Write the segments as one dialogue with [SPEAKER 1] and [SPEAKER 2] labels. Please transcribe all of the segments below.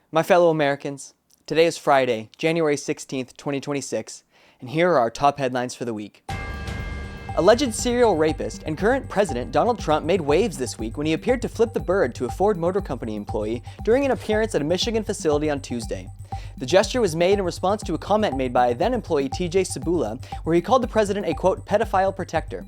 [SPEAKER 1] My fellow Americans, today is Friday, January 16th, 2026, and here are our top headlines for the week. Alleged serial rapist and current President Donald Trump made waves this week when he appeared to flip the bird to a Ford Motor Company employee during an appearance at a Michigan facility on Tuesday. The gesture was made in response to a comment made by then-employee TJ Sabula, where he called the president a, quote, pedophile protector.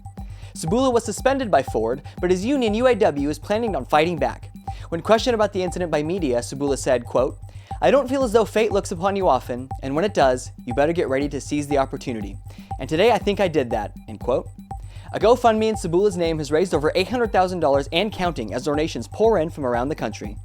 [SPEAKER 1] Sabula was suspended by Ford, but his union UAW is planning on fighting back. When questioned about the incident by media, Sabula said, quote, "I don't feel as though fate looks upon you often, and when it does, you better get ready to seize the opportunity. And today I think I did that," end quote. A GoFundMe in Sabula's name has raised over $800,000 and counting as donations pour in from around the country.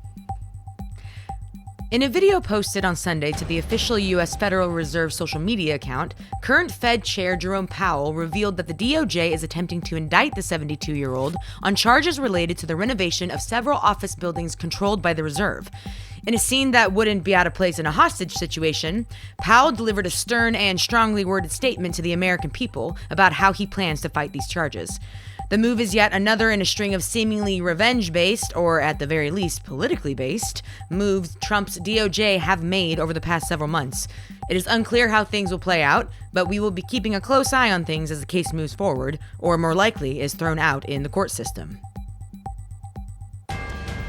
[SPEAKER 2] In a video posted on Sunday to the official U.S. Federal Reserve social media account, current Fed Chair Jerome Powell revealed that the DOJ is attempting to indict the 72-year-old on charges related to the renovation of several office buildings controlled by the Reserve. In a scene that wouldn't be out of place in a hostage situation, Powell delivered a stern and strongly worded statement to the American people about how he plans to fight these charges. The move is yet another in a string of seemingly revenge-based, or at the very least politically based, moves Trump's DOJ have made over the past several months. It is unclear how things will play out, but we will be keeping a close eye on things as the case moves forward, or more likely is thrown out in the court system.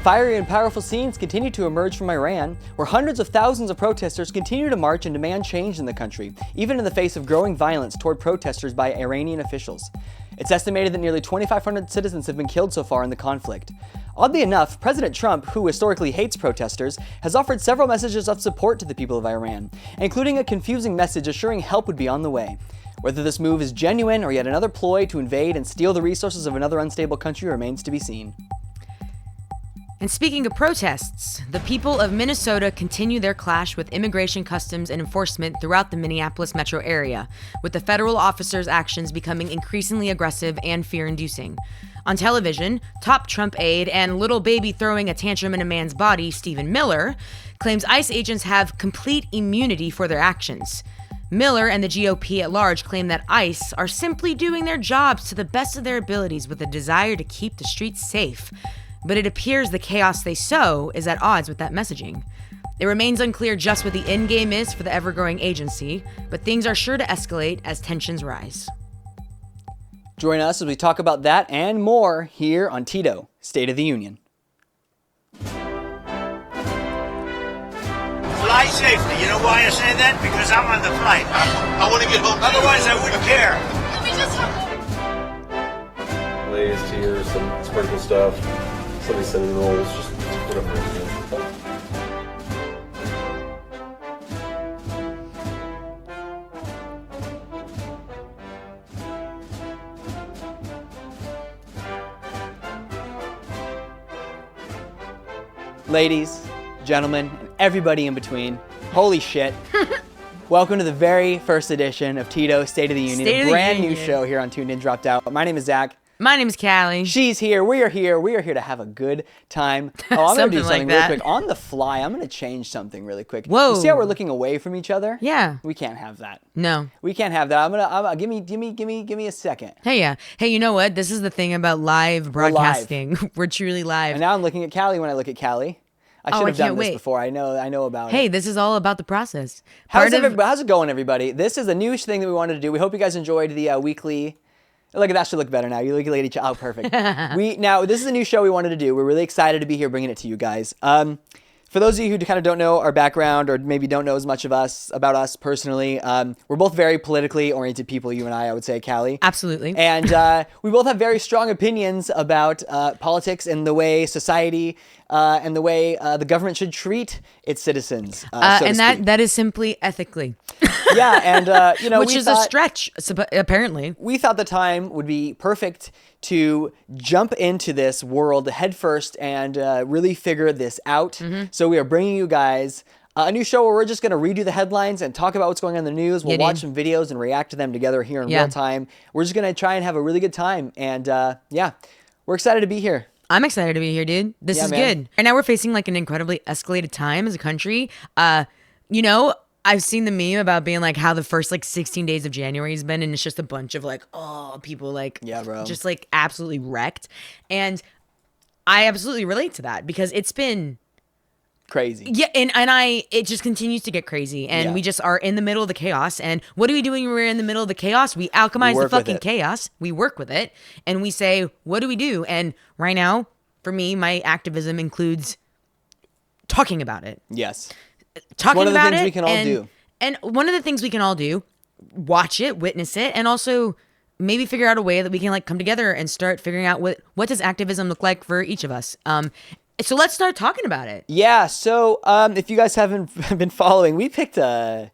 [SPEAKER 1] Fiery and powerful scenes continue to emerge from Iran, where hundreds of thousands of protesters continue to march and demand change in the country, even in the face of growing violence toward protesters by Iranian officials. It's estimated that nearly 2,500 citizens have been killed so far in the conflict. Oddly enough, President Trump, who historically hates protesters, has offered several messages of support to the people of Iran, including a confusing message assuring help would be on the way. Whether this move is genuine or yet another ploy to invade and steal the resources of another unstable country remains to be seen.
[SPEAKER 2] And speaking of protests, the people of Minnesota continue their clash with immigration customs and enforcement throughout the Minneapolis metro area, with the federal officers' actions becoming increasingly aggressive and fear-inducing. On television, top Trump aide and little baby throwing a tantrum in a man's body, Stephen Miller, claims ICE agents have complete immunity for their actions. Miller and the GOP at large claim that ICE are simply doing their jobs to the best of their abilities with a desire to keep the streets safe. But it appears the chaos they sow is at odds with that messaging. It remains unclear just what the end game is for the ever-growing agency, but things are sure to escalate as tensions rise.
[SPEAKER 1] Join us as we talk about that and more here on TIDO, State of the Union.
[SPEAKER 3] Fly safely. You know why I say that? Because I'm on the flight.
[SPEAKER 4] I want to get home.
[SPEAKER 3] Otherwise, I wouldn't care.
[SPEAKER 4] Lay's, tears, some sprinkle stuff, some of these cinnamon rolls, just whatever it is.
[SPEAKER 1] Ladies, gentlemen, and everybody in between, holy shit. Welcome to the very first edition of TIDO, State of the Union, a brand new show here on Tuned In Dropped Out. My name is Zach.
[SPEAKER 2] My name is Callie.
[SPEAKER 1] She's here. We are here. We are here to have a good time. Oh, I'm going to do something really quick. On the fly, I'm going to change something really quick.
[SPEAKER 2] Whoa.
[SPEAKER 1] You see how we're looking away from each other?
[SPEAKER 2] Yeah.
[SPEAKER 1] We can't have that.
[SPEAKER 2] No.
[SPEAKER 1] We can't have that. I'm gonna give me a second.
[SPEAKER 2] Hey, yeah. Hey, you know what? This is the thing about live broadcasting. We're truly live.
[SPEAKER 1] And now I'm looking at Callie when I look at Callie. I should have done this before. I know about it.
[SPEAKER 2] Hey, this is all about the process.
[SPEAKER 1] How's it going, everybody? This is a new thing that we wanted to do. We hope you guys enjoyed the weekly. Look, that should look better now. You look at each other. Oh, perfect. Now, this is a new show we wanted to do. We're really excited to be here bringing it to you guys. For those of you who kind of don't know our background or maybe don't know as much about us personally, we're both very politically oriented people, you and I would say, Callie.
[SPEAKER 2] Absolutely.
[SPEAKER 1] And we both have very strong opinions about politics and the way society and the way the government should treat its citizens.
[SPEAKER 2] And that is simply ethically.
[SPEAKER 1] Yeah, and
[SPEAKER 2] which is a stretch, apparently.
[SPEAKER 1] We thought the time would be perfect to jump into this world headfirst and really figure this out. Mm-hmm. So we are bringing you guys a new show where we're just going to redo the headlines and talk about what's going on in the news. We'll watch some videos and react to them together here in real time. We're just going to try and have a really good time. And we're excited to be here.
[SPEAKER 2] I'm excited to be here, dude. This is good. Right now we're facing like an incredibly escalated time as a country. I've seen the meme about being like how the first like 16 days of January has been, and it's just a bunch of like, oh, people like,
[SPEAKER 1] Yeah, bro.
[SPEAKER 2] just like absolutely wrecked. And I absolutely relate to that because it's been
[SPEAKER 1] crazy.
[SPEAKER 2] yeah, and it just continues to get crazy, and
[SPEAKER 1] Yeah.
[SPEAKER 2] we just are in the middle of the chaos. And what do we do when we're in the middle of the chaos? We alchemize the
[SPEAKER 1] work with
[SPEAKER 2] fucking
[SPEAKER 1] it.
[SPEAKER 2] chaos. We work with it, and we say, what do we do? And right now, for me, my activism includes talking about it.
[SPEAKER 1] Yes.
[SPEAKER 2] Talking
[SPEAKER 1] one of the
[SPEAKER 2] about
[SPEAKER 1] things
[SPEAKER 2] it,
[SPEAKER 1] we can all do.
[SPEAKER 2] And one of the things we can all do, watch it, witness it, and also maybe figure out a way that we can like come together and start figuring out what does activism look like for each of us. So let's start talking about it.
[SPEAKER 1] Yeah, so if you guys haven't been following, we picked a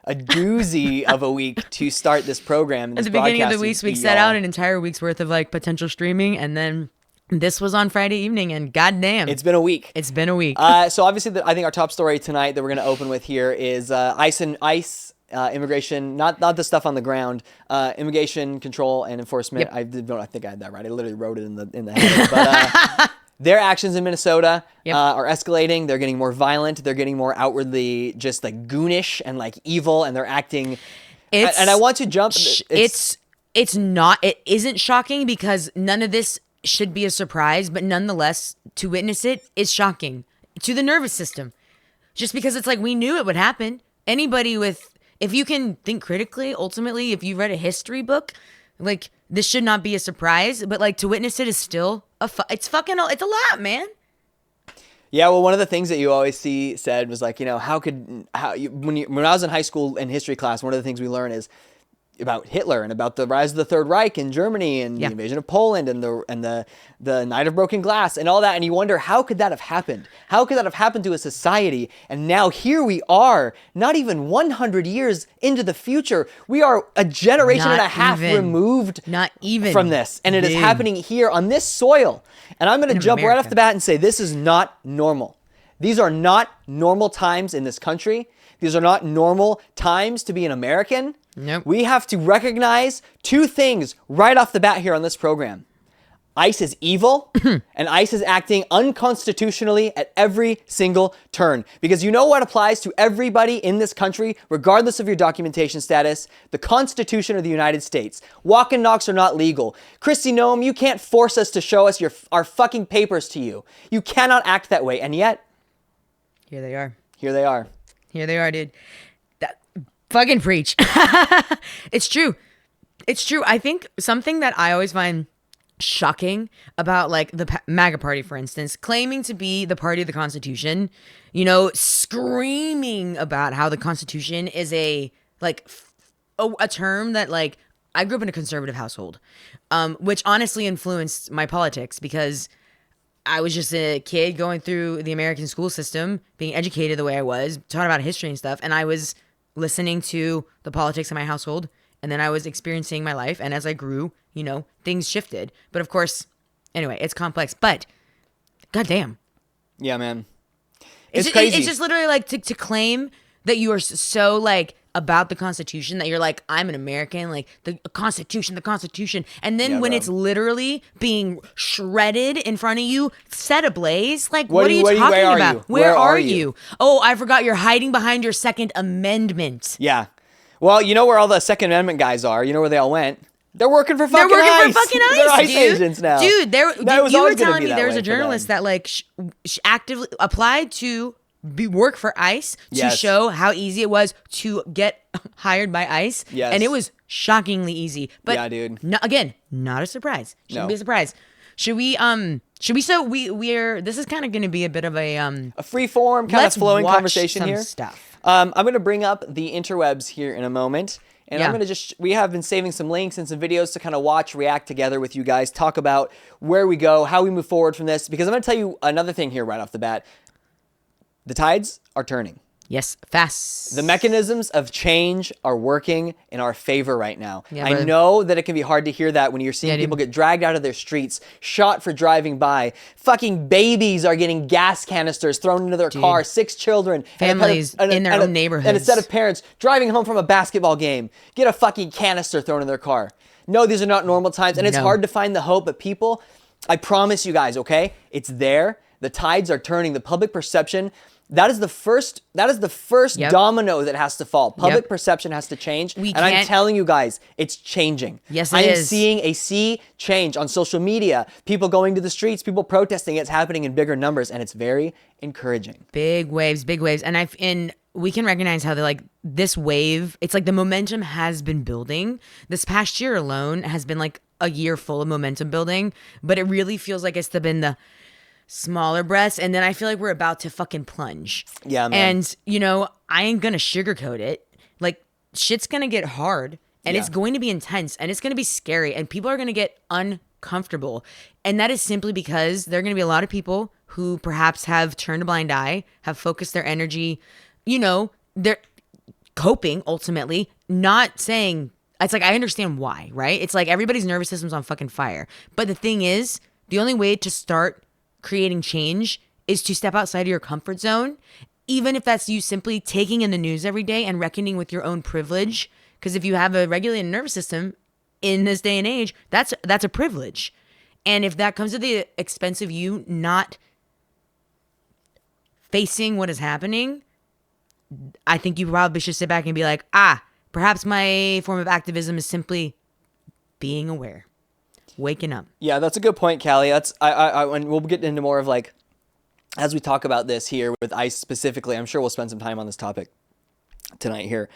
[SPEAKER 1] doozy of a week to start this program.
[SPEAKER 2] At the beginning of the week, we set out an entire week's worth of like potential streaming, and then this was on Friday evening, and goddamn,
[SPEAKER 1] It's been a week.
[SPEAKER 2] it's been a week.
[SPEAKER 1] So obviously, I think our top story tonight that we're going to open with here is ICE immigration, not the stuff on the ground, immigration control and enforcement.
[SPEAKER 2] Yep.
[SPEAKER 1] I think I had that right. I literally wrote it in the header. But their actions in Minnesota
[SPEAKER 2] Yep.
[SPEAKER 1] are escalating. They're getting more violent. They're getting more outwardly just like goonish and like evil, and they're acting. And I want to jump.
[SPEAKER 2] It isn't shocking because none of this should be a surprise, but nonetheless, to witness it is shocking to the nervous system. Just because it's like we knew it would happen. Anybody if you can think critically, ultimately, if you read a history book, like this should not be a surprise, but like to witness it is still it's a lot, man.
[SPEAKER 1] Yeah, well, one of the things that you always see said was like, when I was in high school in history class, one of the things we learn is about Hitler and about the rise of the Third Reich in Germany and
[SPEAKER 2] Yeah.
[SPEAKER 1] the invasion of Poland and the Night of Broken Glass and all that. And you wonder, how could that have happened? How could that have happened to a society? And now here we are, not even 100 years into the future. We are a generation
[SPEAKER 2] Not
[SPEAKER 1] and a half
[SPEAKER 2] even.
[SPEAKER 1] removed
[SPEAKER 2] Not even.
[SPEAKER 1] from this. And it is
[SPEAKER 2] Dude.
[SPEAKER 1] happening here on this soil. And I'm going to jump right
[SPEAKER 2] America.
[SPEAKER 1] off the bat and say this is not normal. These are not normal times in this country. These are not normal times to be an American.
[SPEAKER 2] Nope.
[SPEAKER 1] We have to recognize two things right off the bat here on this program. ICE is evil, and ICE is acting unconstitutionally at every single turn. Because you know what applies to everybody in this country, regardless of your documentation status? The Constitution of the United States. Walk and knocks are not legal. Kristi Noem, you can't force us to show us our fucking papers to you. You cannot act that way, and yet,
[SPEAKER 2] Here they are.
[SPEAKER 1] here they are.
[SPEAKER 2] Here they are, dude. Fucking preach. It's true. It's true. I think something that I always find shocking about like the MAGA party, for instance, claiming to be the party of the Constitution, screaming about how the Constitution is a term that like I grew up in a conservative household, which honestly influenced my politics because I was just a kid going through the American school system, being educated the way I was, taught about history and stuff, and I was listening to the politics in my household, and then I was experiencing my life, and as I grew, things shifted. But of course, anyway, it's complex, but goddamn.
[SPEAKER 1] Yeah, man. It's crazy.
[SPEAKER 2] It's just literally like to claim that you are so like about the Constitution that you're like, I'm an American, like the Constitution. And then
[SPEAKER 1] Yeah,
[SPEAKER 2] when
[SPEAKER 1] bro.
[SPEAKER 2] it's literally being shredded in front of you, set ablaze, like
[SPEAKER 1] What
[SPEAKER 2] what
[SPEAKER 1] do
[SPEAKER 2] are
[SPEAKER 1] you-
[SPEAKER 2] you
[SPEAKER 1] where
[SPEAKER 2] talking
[SPEAKER 1] are
[SPEAKER 2] about?
[SPEAKER 1] you?
[SPEAKER 2] Where
[SPEAKER 1] Where
[SPEAKER 2] are
[SPEAKER 1] are
[SPEAKER 2] you?
[SPEAKER 1] you?
[SPEAKER 2] Oh, I forgot you're hiding behind your Second Amendment.
[SPEAKER 1] Yeah. Well, you know where all the Second Amendment guys are. You know where they all went. They're working for
[SPEAKER 2] They're
[SPEAKER 1] fucking
[SPEAKER 2] working
[SPEAKER 1] ICE.
[SPEAKER 2] for fucking ICE,
[SPEAKER 1] They're ICE
[SPEAKER 2] dude.
[SPEAKER 1] agents now.
[SPEAKER 2] Dude,
[SPEAKER 1] That was
[SPEAKER 2] you were
[SPEAKER 1] always gonna
[SPEAKER 2] telling
[SPEAKER 1] be
[SPEAKER 2] me
[SPEAKER 1] that
[SPEAKER 2] there was
[SPEAKER 1] way
[SPEAKER 2] a
[SPEAKER 1] for
[SPEAKER 2] journalist
[SPEAKER 1] them.
[SPEAKER 2] that like actively applied to work for ICE to
[SPEAKER 1] Yes.
[SPEAKER 2] show how easy it was to get hired by ICE.
[SPEAKER 1] Yes.
[SPEAKER 2] And it was shockingly easy. But
[SPEAKER 1] Yeah, dude.
[SPEAKER 2] again, not a surprise. Shouldn't
[SPEAKER 1] No.
[SPEAKER 2] be a surprise. This is kind of going to be a bit of a
[SPEAKER 1] free form, kind of
[SPEAKER 2] let's
[SPEAKER 1] flowing
[SPEAKER 2] watch
[SPEAKER 1] conversation
[SPEAKER 2] some
[SPEAKER 1] here.
[SPEAKER 2] stuff.
[SPEAKER 1] I'm going to bring up the interwebs here in a moment. And
[SPEAKER 2] Yeah.
[SPEAKER 1] I'm going to we have been saving some links and some videos to kind of watch, react together with you guys, talk about where we go, how we move forward from this. Because I'm going to tell you another thing here right off the bat. The tides are turning.
[SPEAKER 2] Yes, fast.
[SPEAKER 1] The mechanisms of change are working in our favor right now.
[SPEAKER 2] Yeah,
[SPEAKER 1] I
[SPEAKER 2] brother.
[SPEAKER 1] know that it can be hard to hear that when you're seeing
[SPEAKER 2] Yeah, dude.
[SPEAKER 1] people get dragged out of their streets, shot for driving by. Fucking babies are getting gas canisters thrown into their car. 6 children.
[SPEAKER 2] Families in their own
[SPEAKER 1] And a
[SPEAKER 2] neighborhoods.
[SPEAKER 1] set of parents driving home from a basketball game get a fucking canister thrown in their car. No, these are not normal times. And it's
[SPEAKER 2] No.
[SPEAKER 1] hard to find the hope, but people, I promise you guys, okay? It's there. The tides are turning. The public perception That is the first
[SPEAKER 2] Yep.
[SPEAKER 1] domino that has to fall. Public
[SPEAKER 2] Yep.
[SPEAKER 1] perception has to change.
[SPEAKER 2] We
[SPEAKER 1] And I'm
[SPEAKER 2] can't-
[SPEAKER 1] telling you guys, it's changing.
[SPEAKER 2] Yes, it
[SPEAKER 1] I am
[SPEAKER 2] is.
[SPEAKER 1] seeing a sea change on social media. People going to the streets, people protesting. It's happening in bigger numbers, and it's very encouraging.
[SPEAKER 2] Big waves. And we can recognize how this wave, it's like the momentum has been building. This past year alone has been like a year full of momentum building, but it really feels like it's been the smaller breaths, and then I feel like we're about to fucking plunge.
[SPEAKER 1] Yeah, man.
[SPEAKER 2] And, I ain't gonna sugarcoat it. Like, shit's gonna get hard, and it's
[SPEAKER 1] Yeah.
[SPEAKER 2] going to be intense, and it's gonna be scary, and people are gonna get uncomfortable. And that is simply because there are gonna be a lot of people who perhaps have turned a blind eye, have focused their energy, they're coping ultimately, not saying, it's like, I understand why, right? It's like everybody's nervous system's on fucking fire. But the thing is, the only way to start creating change is to step outside of your comfort zone, even if that's you simply taking in the news every day and reckoning with your own privilege. Because if you have a regulated nervous system in this day and age, that's a privilege. And if that comes at the expense of you not facing what is happening, I think you probably should sit back and be like, perhaps my form of activism is simply being aware. Waking up.
[SPEAKER 1] Yeah, that's a good point, Callie. That's and we'll get into more of like as we talk about this here with ICE specifically. I'm sure we'll spend some time on this topic tonight here.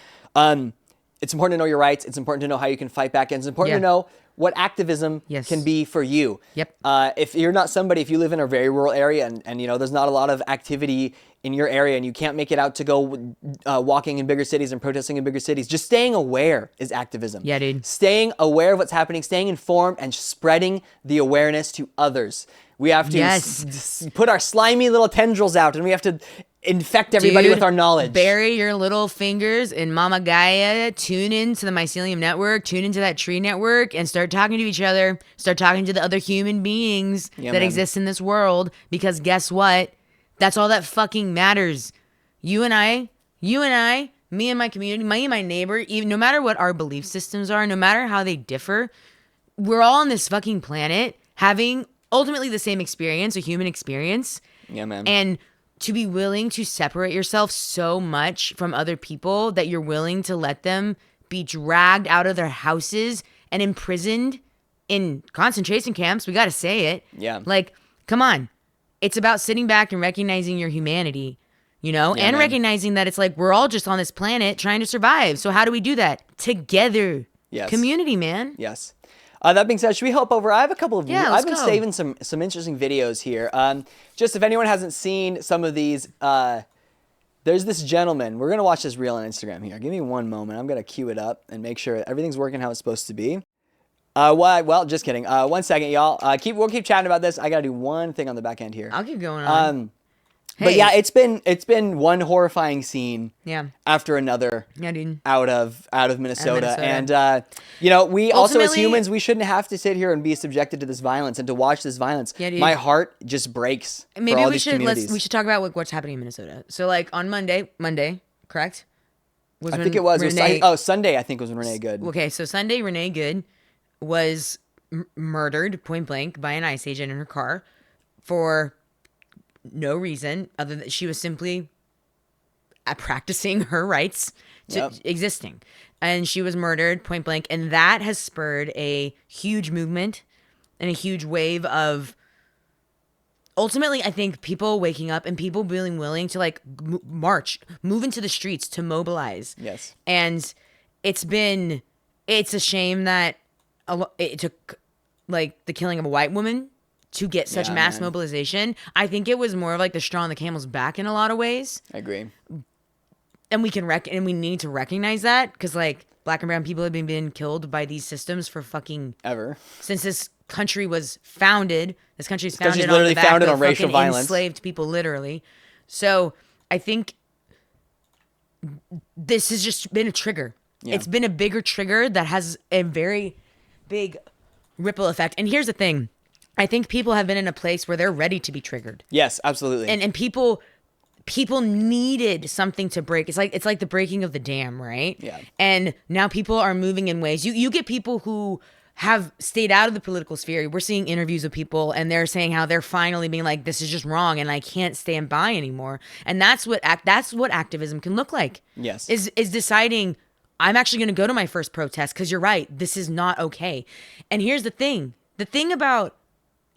[SPEAKER 1] It's important to know your rights. It's important to know how you can fight back, and it's important to know what activism can be for you.
[SPEAKER 2] Yep.
[SPEAKER 1] If you're not somebody, if you live in a very rural area and there's not a lot of activity in your area and you can't make it out to go walking in bigger cities and protesting in bigger cities, just staying aware is activism.
[SPEAKER 2] Yeah, dude.
[SPEAKER 1] Staying aware of what's happening, staying informed, and spreading the awareness to others. We have to put our slimy little tendrils out, and we have to infect everybody with our knowledge.
[SPEAKER 2] Bury your little fingers in Mama Gaia, tune into the mycelium network, tune into that tree network, and start talking to each other. Start talking to the other human beings that exist in this world, because guess what? That's all that fucking matters. You and I, me and my community, me and my neighbor, even no matter what our belief systems are, no matter how they differ, we're all on this fucking planet having ultimately the same experience, a human experience.
[SPEAKER 1] Yeah, man.
[SPEAKER 2] And to be willing to separate yourself so much from other people that you're willing to let them be dragged out of their houses and imprisoned in concentration camps. We got to say it.
[SPEAKER 1] Yeah.
[SPEAKER 2] Like, come on. It's about sitting back and recognizing your humanity, and
[SPEAKER 1] man.
[SPEAKER 2] recognizing that it's like we're all just on this planet trying to survive. So how do we do that? Together.
[SPEAKER 1] Yes.
[SPEAKER 2] Community, man.
[SPEAKER 1] Yes. That being said, should we hop over? I have a couple of.
[SPEAKER 2] Yeah,
[SPEAKER 1] I've
[SPEAKER 2] let's
[SPEAKER 1] been
[SPEAKER 2] go.
[SPEAKER 1] saving some interesting videos here. Just if anyone hasn't seen some of these, there's this gentleman. We're gonna watch this reel on Instagram here. Give me one moment. I'm gonna cue it up and make sure everything's working how it's supposed to be. Well, just kidding. 1 second, y'all. We'll keep chatting about this. I gotta do one thing on the back end here.
[SPEAKER 2] I'll keep going on.
[SPEAKER 1] But
[SPEAKER 2] Hey.
[SPEAKER 1] yeah, it's been one horrifying scene
[SPEAKER 2] Yeah.
[SPEAKER 1] after another.
[SPEAKER 2] Yeah, dude.
[SPEAKER 1] Out of Minnesota.
[SPEAKER 2] Minnesota.
[SPEAKER 1] And we also as
[SPEAKER 2] Ultimately-
[SPEAKER 1] humans, we shouldn't have to sit here and be subjected to this violence and to watch this violence.
[SPEAKER 2] Yeah, dude.
[SPEAKER 1] My heart just breaks for
[SPEAKER 2] Maybe
[SPEAKER 1] all
[SPEAKER 2] we
[SPEAKER 1] these
[SPEAKER 2] should
[SPEAKER 1] communities.
[SPEAKER 2] we should talk about what's happening in Minnesota. So like on Monday, correct?
[SPEAKER 1] I think it was.
[SPEAKER 2] Renee,
[SPEAKER 1] Sunday. I think was when Renee Good.
[SPEAKER 2] okay, so Sunday Renee Good was murdered point blank by an ICE agent in her car for no reason other than she was simply practicing her rights to existing, and she was murdered point blank, and that has spurred a huge movement and a huge wave of ultimately, I think, people waking up and people being willing to like march, move into the streets to mobilize.
[SPEAKER 1] Yes.
[SPEAKER 2] And it's a shame that it took like the killing of a white woman to get such mass mobilization. I think it was more of like the straw on the camel's back in a lot of ways.
[SPEAKER 1] I agree.
[SPEAKER 2] And we need to recognize that, because like Black and brown people have been being killed by these systems for fucking
[SPEAKER 1] Ever.
[SPEAKER 2] since this country was founded. This country's founded on
[SPEAKER 1] literally
[SPEAKER 2] the back
[SPEAKER 1] founded
[SPEAKER 2] of
[SPEAKER 1] on racial
[SPEAKER 2] fucking
[SPEAKER 1] violence.
[SPEAKER 2] enslaved people, literally. So I think this has just been a trigger.
[SPEAKER 1] Yeah.
[SPEAKER 2] It's been a bigger trigger that has a very big ripple effect. And here's the thing. I think people have been in a place where they're ready to be triggered.
[SPEAKER 1] Yes, absolutely.
[SPEAKER 2] And people needed something to break. It's like the breaking of the dam, right?
[SPEAKER 1] Yeah.
[SPEAKER 2] And now people are moving in ways. You get people who have stayed out of the political sphere. We're seeing interviews with people and they're saying how they're finally being like, this is just wrong and I can't stand by anymore. And that's what activism can look like.
[SPEAKER 1] Yes.
[SPEAKER 2] Is deciding I'm actually going to go to my first protest because you're right. This is not okay. And here's the thing. The thing about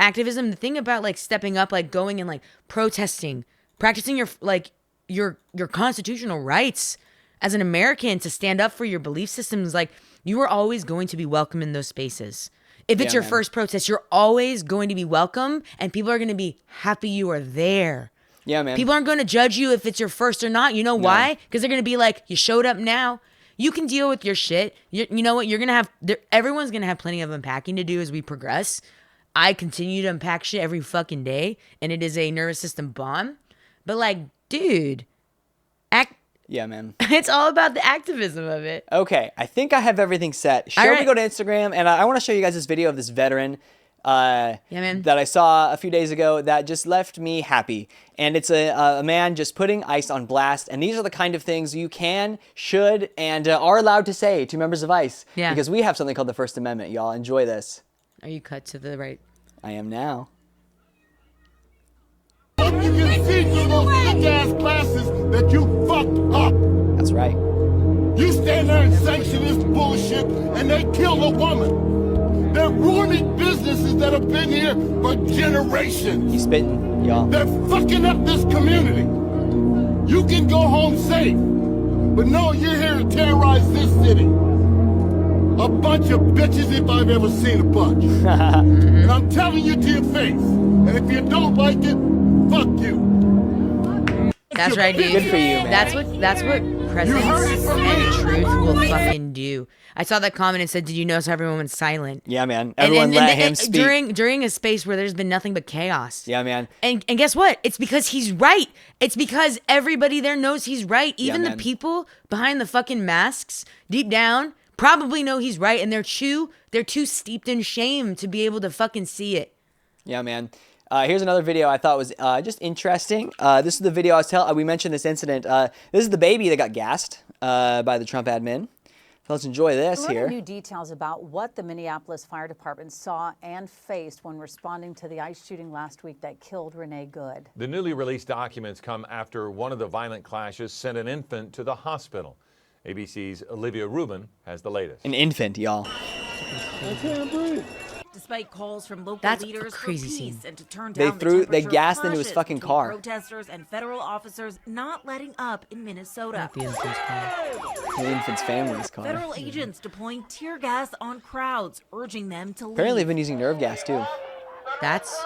[SPEAKER 2] activism, the thing about like stepping up, like going and like protesting, practicing your constitutional rights as an American to stand up for your belief systems, like you are always going to be welcome in those spaces. If it's your first protest, you're always going to be welcome and people are going to be happy you are there.
[SPEAKER 1] Yeah, man.
[SPEAKER 2] People aren't going to judge you if it's your first or not. You know why? Because they're going to be like, you showed up now. You can deal with your shit. You know what? You're going to have, everyone's going to have plenty of unpacking to do as we progress. I continue to unpack shit every fucking day and it is a nervous system bomb. But like, dude,
[SPEAKER 1] yeah, man.
[SPEAKER 2] It's all about the activism of it.
[SPEAKER 1] Okay, I think I have everything set. Shall we go to Instagram? And I want to show you guys this video of this veteran
[SPEAKER 2] man.
[SPEAKER 1] that I saw a few days ago that just left me happy. And it's a man just putting ICE on blast. And these are the kind of things you can, should, and are allowed to say to members of ICE.
[SPEAKER 2] Yeah.
[SPEAKER 1] Because we have something called the First Amendment, y'all. Enjoy this.
[SPEAKER 2] Are you cut to the right?
[SPEAKER 1] I am now.
[SPEAKER 5] You can see through those big-ass glasses that you fucked up.
[SPEAKER 1] That's right.
[SPEAKER 5] You stand there and sanction this bullshit, and they kill a woman. They're ruining businesses that have been here for generations.
[SPEAKER 1] He's spitting, y'all.
[SPEAKER 5] They're fucking up this community. You can go home safe, but no, you're here to terrorize this city. A bunch of bitches if I've ever seen a bunch. And I'm telling you to your face. And if you don't like it, fuck you.
[SPEAKER 2] That's right, dude.
[SPEAKER 1] Good for you, man.
[SPEAKER 2] That's what presence and truth will fucking do. I saw that comment and said, "Did you notice how everyone went silent?"
[SPEAKER 1] Yeah, man. Everyone let him speak.
[SPEAKER 2] During a space where there's been nothing but chaos.
[SPEAKER 1] Yeah, man.
[SPEAKER 2] And guess what? It's because he's right. It's because everybody there knows he's right. Even the people behind the fucking masks, deep down, probably know he's right, and they're too steeped in shame to be able to fucking see it.
[SPEAKER 1] Yeah, man. Here's another video I thought was just interesting. This is the video I was telling. We mentioned this incident. This is the baby that got gassed by the Trump admin. So let's enjoy this here.
[SPEAKER 6] New details about what the Minneapolis Fire Department saw and faced when responding to the ICE shooting last week that killed Renee Good.
[SPEAKER 7] The newly released documents come after one of the violent clashes sent an infant to the hospital. ABC's Olivia Rubin has the latest.
[SPEAKER 1] An infant, y'all.
[SPEAKER 5] I can't breathe.
[SPEAKER 8] Despite calls from local
[SPEAKER 2] That's
[SPEAKER 8] leaders
[SPEAKER 2] a crazy
[SPEAKER 8] for peace
[SPEAKER 2] scene.
[SPEAKER 8] and to turn down
[SPEAKER 1] They gassed into his fucking car.
[SPEAKER 8] Protesters and federal officers not letting up in Minnesota.
[SPEAKER 2] The infant's car.
[SPEAKER 1] The infant's family's car.
[SPEAKER 8] Federal agents deploying tear gas on crowds, urging them to leave.
[SPEAKER 1] Apparently they've been using nerve gas too.
[SPEAKER 2] That's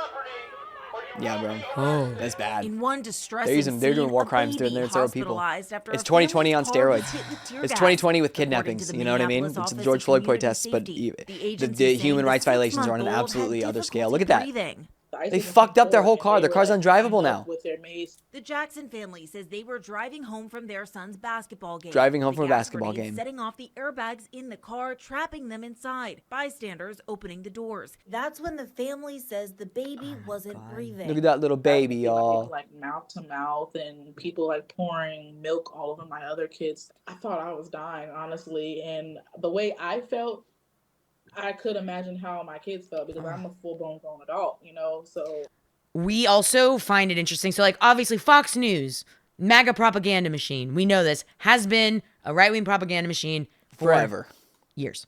[SPEAKER 1] Yeah, bro.
[SPEAKER 2] oh,
[SPEAKER 1] That's bad.
[SPEAKER 8] In one distressing
[SPEAKER 1] They're doing
[SPEAKER 8] scene,
[SPEAKER 1] war
[SPEAKER 8] a
[SPEAKER 1] crimes doing
[SPEAKER 8] baby
[SPEAKER 1] there. Several people.
[SPEAKER 8] hospitalized after
[SPEAKER 1] It's
[SPEAKER 8] a family
[SPEAKER 1] 2020 on
[SPEAKER 8] car was
[SPEAKER 1] steroids.
[SPEAKER 8] hit with tear
[SPEAKER 1] It's
[SPEAKER 8] gas.
[SPEAKER 1] 2020 with
[SPEAKER 8] According to
[SPEAKER 1] kidnappings.
[SPEAKER 8] the
[SPEAKER 1] You know what I mean?
[SPEAKER 8] Minneapolis
[SPEAKER 1] It's the
[SPEAKER 8] Office
[SPEAKER 1] George
[SPEAKER 8] of
[SPEAKER 1] Floyd
[SPEAKER 8] Community
[SPEAKER 1] protests, but
[SPEAKER 8] Safety.
[SPEAKER 1] the
[SPEAKER 8] agency
[SPEAKER 1] human
[SPEAKER 8] saying
[SPEAKER 1] rights
[SPEAKER 8] the
[SPEAKER 1] violations are on an
[SPEAKER 8] 6-month-old
[SPEAKER 1] absolutely
[SPEAKER 8] had
[SPEAKER 1] other scale.
[SPEAKER 8] difficulty
[SPEAKER 1] Look at that.
[SPEAKER 8] breathing.
[SPEAKER 1] They fucked up their whole car. Their car's undrivable now.
[SPEAKER 8] The Jackson family says they were driving home from their son's basketball game.
[SPEAKER 1] Driving home
[SPEAKER 8] The
[SPEAKER 1] from a
[SPEAKER 8] gas
[SPEAKER 1] basketball
[SPEAKER 8] grenade
[SPEAKER 1] game.
[SPEAKER 8] Setting off the airbags in the car, trapping them inside. Bystanders opening the doors. That's when the family says the baby wasn't breathing.
[SPEAKER 1] Look at that little baby, y'all.
[SPEAKER 9] Like mouth to mouth and people like pouring milk all over my other kids. I thought I was dying, honestly. And the way I felt, I could imagine how my kids felt because I'm a full-blown grown adult, you know, so.
[SPEAKER 2] we also find it interesting. So, like, obviously, Fox News, MAGA propaganda machine. We know this has been a right-wing propaganda machine
[SPEAKER 1] Forever.
[SPEAKER 2] years.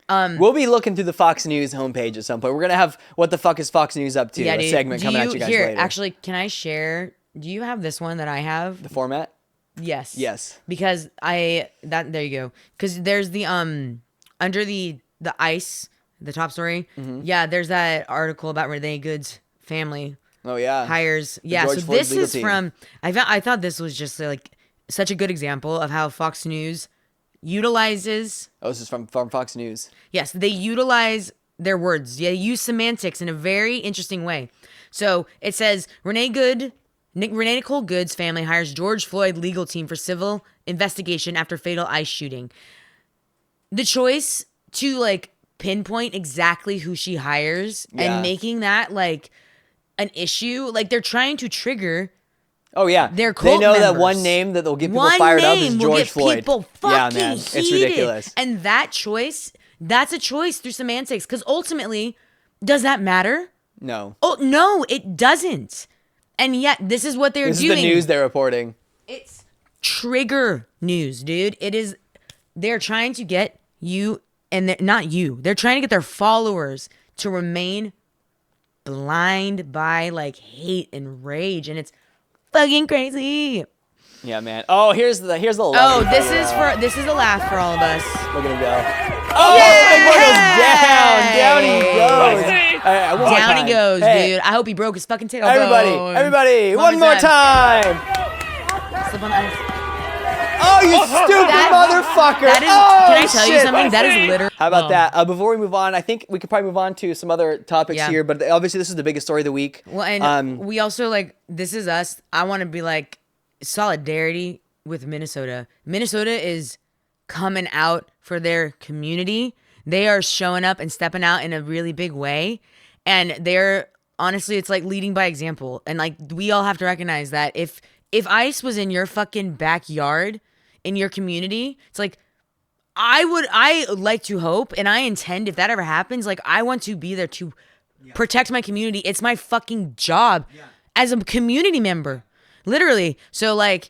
[SPEAKER 1] We'll be looking through the Fox News homepage at some point. We're going to have What the Fuck is Fox News Up to?
[SPEAKER 2] Yeah,
[SPEAKER 1] A
[SPEAKER 2] dude.
[SPEAKER 1] segment coming at you guys
[SPEAKER 2] here,
[SPEAKER 1] later.
[SPEAKER 2] Actually, can I share? Do you have this one that I have?
[SPEAKER 1] The format?
[SPEAKER 2] Yes.
[SPEAKER 1] Yes.
[SPEAKER 2] Because there you go. Because there's the under the ICE, the top story.
[SPEAKER 1] Mm-hmm.
[SPEAKER 2] Yeah, there's that article about Renee Good's family
[SPEAKER 1] Oh, yeah.
[SPEAKER 2] hires. Yeah,
[SPEAKER 1] George
[SPEAKER 2] so
[SPEAKER 1] Floyd's
[SPEAKER 2] this
[SPEAKER 1] legal
[SPEAKER 2] is
[SPEAKER 1] team.
[SPEAKER 2] from. I thought this was just like such a good example of how Fox News utilizes.
[SPEAKER 1] Oh, this is from Fox News.
[SPEAKER 2] Yes, they utilize their words. They use semantics in a very interesting way. So it says Renee Nicole Good's family hires George Floyd legal team for civil investigation after fatal ICE shooting. The choice to like pinpoint exactly who she hires
[SPEAKER 1] Yeah.
[SPEAKER 2] and making that like an issue, like they're trying to trigger.
[SPEAKER 1] Oh, yeah.
[SPEAKER 2] They're
[SPEAKER 1] They
[SPEAKER 2] cult
[SPEAKER 1] know that
[SPEAKER 2] members.
[SPEAKER 1] one name that will get people
[SPEAKER 2] One
[SPEAKER 1] fired up
[SPEAKER 2] name
[SPEAKER 1] is
[SPEAKER 2] will
[SPEAKER 1] George
[SPEAKER 2] get
[SPEAKER 1] Floyd.
[SPEAKER 2] people
[SPEAKER 1] Yeah,
[SPEAKER 2] fucking
[SPEAKER 1] man. It's
[SPEAKER 2] heated.
[SPEAKER 1] ridiculous.
[SPEAKER 2] And that choice That's a choice through semantics. Because ultimately, does that matter?
[SPEAKER 1] No.
[SPEAKER 2] Oh, no, it doesn't. And yet, this is what they're doing.
[SPEAKER 1] This is the news they're reporting.
[SPEAKER 2] It's trigger news, dude. They're trying to get you, and not you. They're trying to get their followers to remain blind by like hate and rage, and it's fucking crazy.
[SPEAKER 1] Yeah, man. Oh, here's the love.
[SPEAKER 2] Oh, this is a laugh for all of us.
[SPEAKER 1] Look at him go. Oh, the big boy goes down. Down he goes. All right, one more
[SPEAKER 2] Down
[SPEAKER 1] time.
[SPEAKER 2] he goes,
[SPEAKER 1] Hey,
[SPEAKER 2] dude. I hope he broke his fucking tailbone.
[SPEAKER 1] Everybody, one more time.
[SPEAKER 2] Slip on the ice.
[SPEAKER 1] Oh, you stupid motherfucker.
[SPEAKER 2] That is,
[SPEAKER 1] oh,
[SPEAKER 2] can I tell you
[SPEAKER 1] shit.
[SPEAKER 2] something? That is literally.
[SPEAKER 1] How about that? Before we move on, I think we could probably move on to some other topics
[SPEAKER 2] Yeah.
[SPEAKER 1] here, but obviously this is the biggest story of the week.
[SPEAKER 2] Well, and we also like, this is us. I want to be like, solidarity with Minnesota. Minnesota is coming out for their community. They are showing up and stepping out in a really big way. And they're, honestly, it's like leading by example. And like, we all have to recognize that if ICE was in your fucking backyard, in your community, it's like, I like to hope, and I intend, if that ever happens, like, I want to be there to protect my community. It's my fucking job as a community member, literally. So like,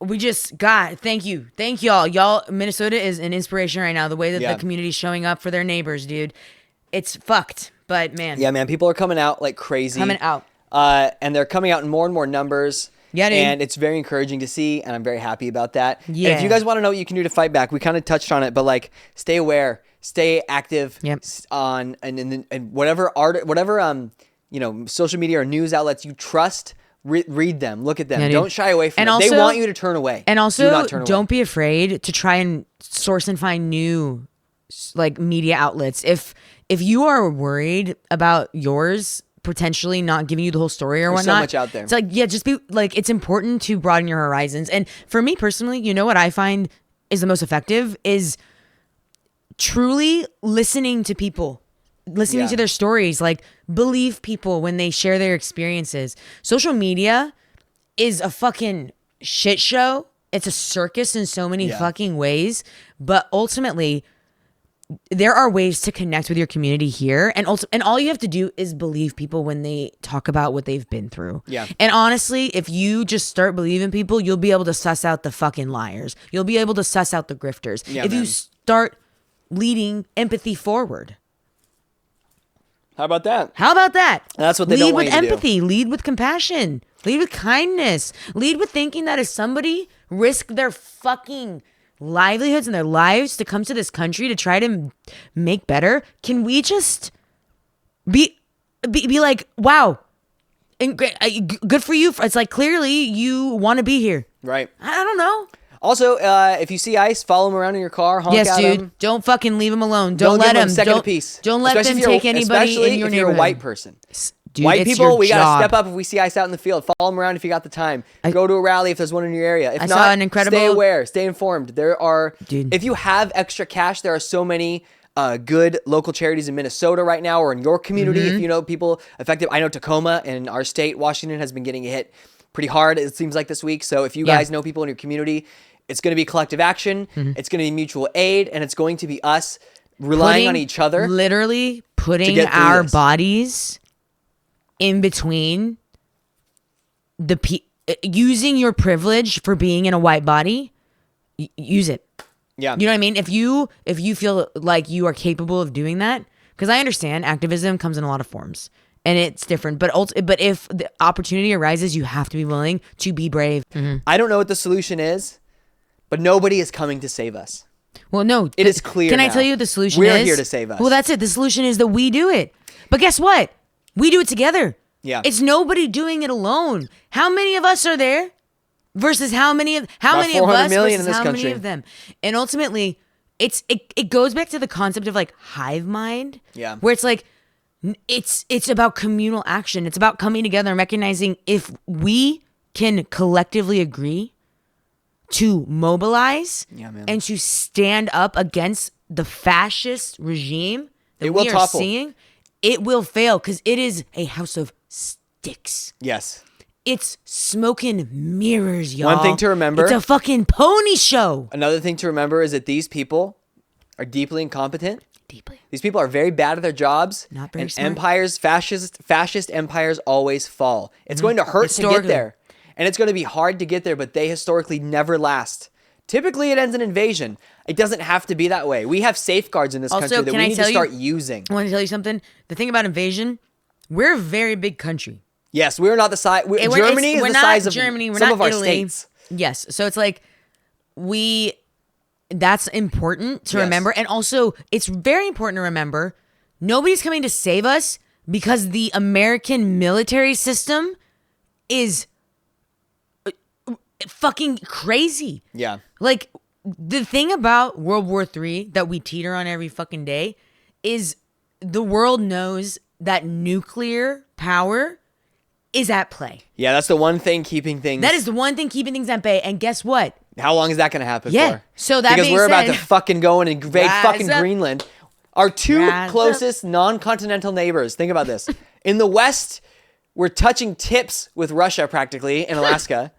[SPEAKER 2] we just thank y'all. Minnesota is an inspiration right now. The way that the community's showing up for their neighbors, dude, it's fucked. But man,
[SPEAKER 1] yeah, man, people are coming out like crazy. And they're coming out in more and more numbers.
[SPEAKER 2] Yeah, dude.
[SPEAKER 1] And it's very encouraging to see, and I'm very happy about that.
[SPEAKER 2] Yeah.
[SPEAKER 1] And if you guys want to know what you can do to fight back, we kind of touched on it, but like, stay aware, stay active on and whatever social media or news outlets you trust. Read them, look at them. Don't shy away from them. They want you to turn away.
[SPEAKER 2] And also,
[SPEAKER 1] do not turn away.
[SPEAKER 2] Don't be afraid to try and source and find new like media outlets. If you are worried about yours potentially not giving you the whole story or
[SPEAKER 1] There's
[SPEAKER 2] whatnot,
[SPEAKER 1] so much out there.
[SPEAKER 2] It's like, just be like, it's important to broaden your horizons. And for me personally, you know what I find is the most effective is truly listening to people. Listening to their stories, like believe people when they share their experiences. Social media is a fucking shit show. It's a circus in so many fucking ways. But ultimately, there are ways to connect with your community here. And all you have to do is believe people when they talk about what they've been through.
[SPEAKER 1] Yeah.
[SPEAKER 2] And honestly, if you just start believing people, you'll be able to suss out the fucking liars. You'll be able to suss out the grifters.
[SPEAKER 1] Yeah,
[SPEAKER 2] if you start leading empathy forward.
[SPEAKER 1] How about that?
[SPEAKER 2] That's
[SPEAKER 1] what they don't want you to do.
[SPEAKER 2] Lead with empathy. Lead with compassion. Lead with kindness. Lead with thinking that if somebody risked their fucking livelihoods and their lives to come to this country to try to make better, can we just be like, wow, and good for you. It's like, clearly you want to be here.
[SPEAKER 1] Right.
[SPEAKER 2] I don't know.
[SPEAKER 1] Also, if you see ICE, follow them around in your car, honk at
[SPEAKER 2] dude.
[SPEAKER 1] them.
[SPEAKER 2] Don't fucking leave them alone. Don't let
[SPEAKER 1] give
[SPEAKER 2] them.
[SPEAKER 1] a second apiece.
[SPEAKER 2] Don't let them take anybody in your neighborhood.
[SPEAKER 1] Especially if you're a white person.
[SPEAKER 2] Dude,
[SPEAKER 1] white
[SPEAKER 2] it's
[SPEAKER 1] people,
[SPEAKER 2] your
[SPEAKER 1] we
[SPEAKER 2] job.
[SPEAKER 1] gotta step up if we see ICE out in the field. Follow them around if you got the time. Go to a rally if there's one in your area. If
[SPEAKER 2] I
[SPEAKER 1] not,
[SPEAKER 2] saw an incredible-
[SPEAKER 1] stay aware, stay informed. There are,
[SPEAKER 2] Dude.
[SPEAKER 1] if you have extra cash, there are so many good local charities in Minnesota right now, or in your community. If you know people affected, I know Tacoma in our state, Washington, has been getting hit pretty hard. It seems like this week. So if you guys know people in your community, it's going to be collective action. It's going to be mutual aid, and it's going to be us relying on each other.
[SPEAKER 2] Literally putting our bodies in between using your privilege for being in a white body. Use it.
[SPEAKER 1] Yeah.
[SPEAKER 2] You know what I mean? If you feel like you are capable of doing that, because I understand activism comes in a lot of forms and it's different, but if the opportunity arises, you have to be willing to be brave.
[SPEAKER 1] I don't know what the solution is, but nobody is coming to save us.
[SPEAKER 2] Well, no.
[SPEAKER 1] It is clear
[SPEAKER 2] Can I
[SPEAKER 1] now.
[SPEAKER 2] tell you what the solution
[SPEAKER 1] We're
[SPEAKER 2] is?
[SPEAKER 1] here to save us.
[SPEAKER 2] Well, that's it. The solution is that we do it. But guess what? We do it together.
[SPEAKER 1] Yeah.
[SPEAKER 2] It's nobody doing it alone. How many of us are there versus how many of us
[SPEAKER 1] 400 million
[SPEAKER 2] versus
[SPEAKER 1] in this
[SPEAKER 2] how
[SPEAKER 1] country.
[SPEAKER 2] many of them? And ultimately, it goes back to the concept of like hive mind.
[SPEAKER 1] Yeah.
[SPEAKER 2] Where it's like it's about communal action. It's about coming together and recognizing if we can collectively agree to mobilize and to stand up against the fascist regime that we are seeing, it will fail because it is a house of sticks.
[SPEAKER 1] Yes.
[SPEAKER 2] It's smoke and mirrors, y'all.
[SPEAKER 1] One thing to remember.
[SPEAKER 2] It's a fucking pony show.
[SPEAKER 1] Another thing to remember is that these people are deeply incompetent.
[SPEAKER 2] Deeply.
[SPEAKER 1] These people are very bad at their jobs.
[SPEAKER 2] Not very
[SPEAKER 1] and
[SPEAKER 2] smart.
[SPEAKER 1] empires, fascist empires always fall. It's going to hurt to get there. And it's going to be hard to get there, but they historically never last. Typically, it ends in invasion. It doesn't have to be that way. We have safeguards in this country that we need to start using.
[SPEAKER 2] I want to tell you something. The thing about invasion, we're a very big country.
[SPEAKER 1] Yes, we're not the size. Germany is the size of
[SPEAKER 2] Germany, we're
[SPEAKER 1] some
[SPEAKER 2] not
[SPEAKER 1] of our
[SPEAKER 2] Italy.
[SPEAKER 1] states.
[SPEAKER 2] Yes. So it's like that's important to remember. And also, it's very important to remember nobody's coming to save us because the American military system is fucking crazy.
[SPEAKER 1] Yeah.
[SPEAKER 2] Like, the thing about World War III that we teeter on every fucking day is the world knows that nuclear power is at play.
[SPEAKER 1] Yeah, that's the one thing keeping things.
[SPEAKER 2] That is the one thing keeping things at bay. And guess what?
[SPEAKER 1] How long is that going to happen
[SPEAKER 2] Yeah.
[SPEAKER 1] for?
[SPEAKER 2] So that
[SPEAKER 1] because
[SPEAKER 2] being
[SPEAKER 1] we're about
[SPEAKER 2] said,
[SPEAKER 1] to fucking go and invade fucking
[SPEAKER 2] up.
[SPEAKER 1] Greenland. Our two
[SPEAKER 2] Rise
[SPEAKER 1] closest non-continental neighbors. Think about this. In the West, we're touching tips with Russia practically in Alaska.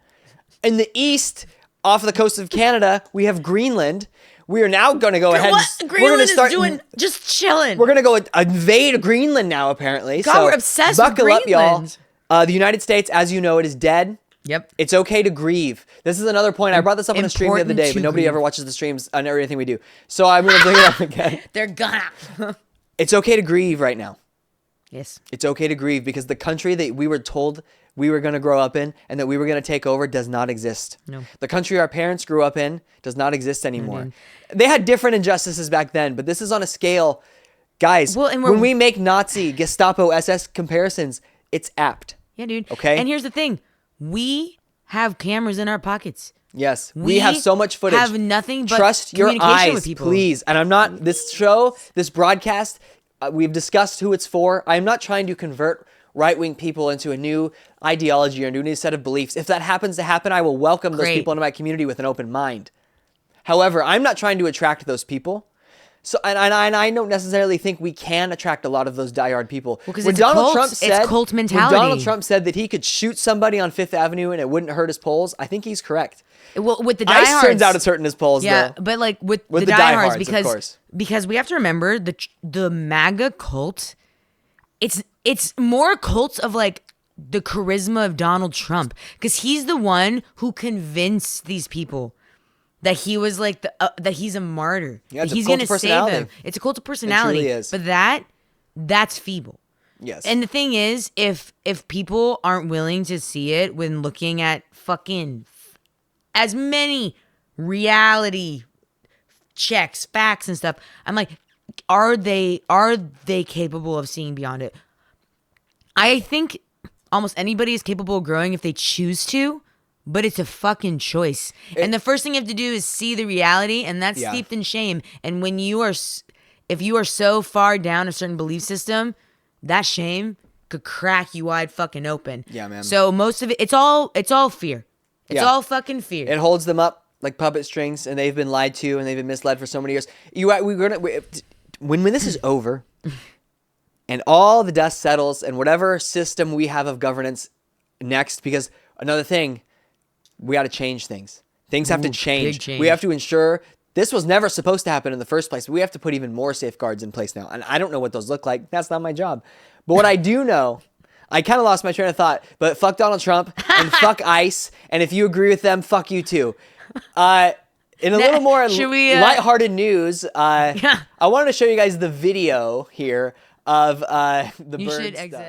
[SPEAKER 1] In the East, off the coast of Canada, we have Greenland. We are now going to go ahead.
[SPEAKER 2] Greenland is doing just chilling.
[SPEAKER 1] We're going to go invade Greenland now, apparently.
[SPEAKER 2] God,
[SPEAKER 1] so
[SPEAKER 2] we're obsessed with
[SPEAKER 1] buckle up, y'all.
[SPEAKER 2] Greenland.
[SPEAKER 1] The United States, as you know, it is dead.
[SPEAKER 2] Yep.
[SPEAKER 1] It's okay to grieve. This is another point. I brought this up on a stream the other day, but nobody
[SPEAKER 2] grieve.
[SPEAKER 1] ever watches the streams on everything we do. So I'm going to bring it up again.
[SPEAKER 2] They're gonna.
[SPEAKER 1] It's okay to grieve right now.
[SPEAKER 2] Yes.
[SPEAKER 1] It's okay to grieve because the country that we were told we were going to grow up in and that we were going to take over does not exist.
[SPEAKER 2] No.
[SPEAKER 1] The country our parents grew up in does not exist anymore. They had different injustices back then, but this is on a scale. Guys,
[SPEAKER 2] Well, and
[SPEAKER 1] when we make Nazi, Gestapo, SS comparisons, it's apt.
[SPEAKER 2] Yeah, dude.
[SPEAKER 1] Okay?
[SPEAKER 2] And here's the thing. We have cameras in our pockets.
[SPEAKER 1] Yes, we have so much footage.
[SPEAKER 2] Have nothing but
[SPEAKER 1] trust your
[SPEAKER 2] communication
[SPEAKER 1] eyes,
[SPEAKER 2] with people.
[SPEAKER 1] please. And I'm not this show, this broadcast. We've discussed who it's for. I'm not trying to convert right-wing people into a new ideology or a new set of beliefs. If that happens to happen, I will welcome those people into my community with an open mind. However, I'm not trying to attract those people. So, and I don't necessarily think we can attract a lot of those diehard people.
[SPEAKER 2] Well, because
[SPEAKER 1] when
[SPEAKER 2] it's
[SPEAKER 1] Donald
[SPEAKER 2] cult,
[SPEAKER 1] Trump said,
[SPEAKER 2] it's cult mentality.
[SPEAKER 1] When Donald Trump said that he could shoot somebody on Fifth Avenue and it wouldn't hurt his polls, I think he's correct.
[SPEAKER 2] Well, with the diehards,
[SPEAKER 1] ICE turns out it's hurting his polls,
[SPEAKER 2] yeah,
[SPEAKER 1] though.
[SPEAKER 2] but like with the
[SPEAKER 1] diehards,
[SPEAKER 2] diehards,
[SPEAKER 1] of course.
[SPEAKER 2] because we have to remember the MAGA cult. It's more a cult of like the charisma of Donald Trump because he's the one who convinced these people that he was like that he's a martyr.
[SPEAKER 1] Yeah, it's
[SPEAKER 2] that he's
[SPEAKER 1] a cult
[SPEAKER 2] gonna
[SPEAKER 1] of personality.
[SPEAKER 2] save them. It's a cult of personality.
[SPEAKER 1] It truly is.
[SPEAKER 2] But that's feeble.
[SPEAKER 1] Yes.
[SPEAKER 2] And the thing is, if people aren't willing to see it when looking at fucking as many reality checks, facts and stuff, I'm like, are they capable of seeing beyond it? I think almost anybody is capable of growing if they choose to, but it's a fucking choice. And the first thing you have to do is see the reality, and that's steeped in shame. And when if you are so far down a certain belief system, that shame could crack you wide fucking open.
[SPEAKER 1] Yeah, man.
[SPEAKER 2] So most of it's all fear. It's all fucking fear.
[SPEAKER 1] It holds them up like puppet strings, and they've been lied to, and they've been misled for so many years. When this is over, and all the dust settles, and whatever system we have of governance next, because another thing, we got to change things. Things have to change.
[SPEAKER 2] big change.
[SPEAKER 1] We have to ensure this was never supposed to happen in the first place. We have to put even more safeguards in place now, and I don't know what those look like. That's not my job. But what I do know, I kind of lost my train of thought, but fuck Donald Trump and fuck ICE, and if you agree with them, fuck you too. In a little more lighthearted news, I wanted to show you guys the video here of the
[SPEAKER 2] you
[SPEAKER 1] bird
[SPEAKER 2] should
[SPEAKER 1] stuff.
[SPEAKER 2] exit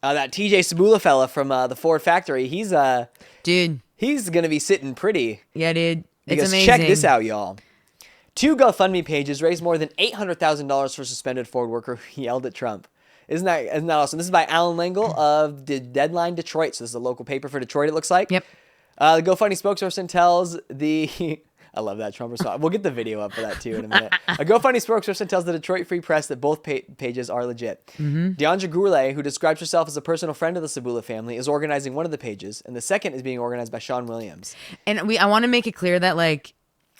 [SPEAKER 2] out of
[SPEAKER 1] That TJ Sabula fella from the Ford factory, he's
[SPEAKER 2] dude.
[SPEAKER 1] he's gonna be sitting pretty.
[SPEAKER 2] Yeah, dude. It's
[SPEAKER 1] Because
[SPEAKER 2] amazing.
[SPEAKER 1] check this out, y'all. 2 GoFundMe pages raised more than $800,000 for suspended Ford worker who yelled at Trump. Isn't that awesome? This is by Alan Lengel of the Deadline Detroit. So this is a local paper for Detroit, it looks like.
[SPEAKER 2] Yep.
[SPEAKER 1] The GoFundMe spokesperson tells the... I love that Trump response. We'll get the video up for that too in a minute. A GoFundMe spokesperson tells the Detroit Free Press that both pages are legit. Deandra Gourlay, who describes herself as a personal friend of the Sabula family, is organizing one of the pages, and the second is being organized by Sean Williams.
[SPEAKER 2] And I want to make it clear that like,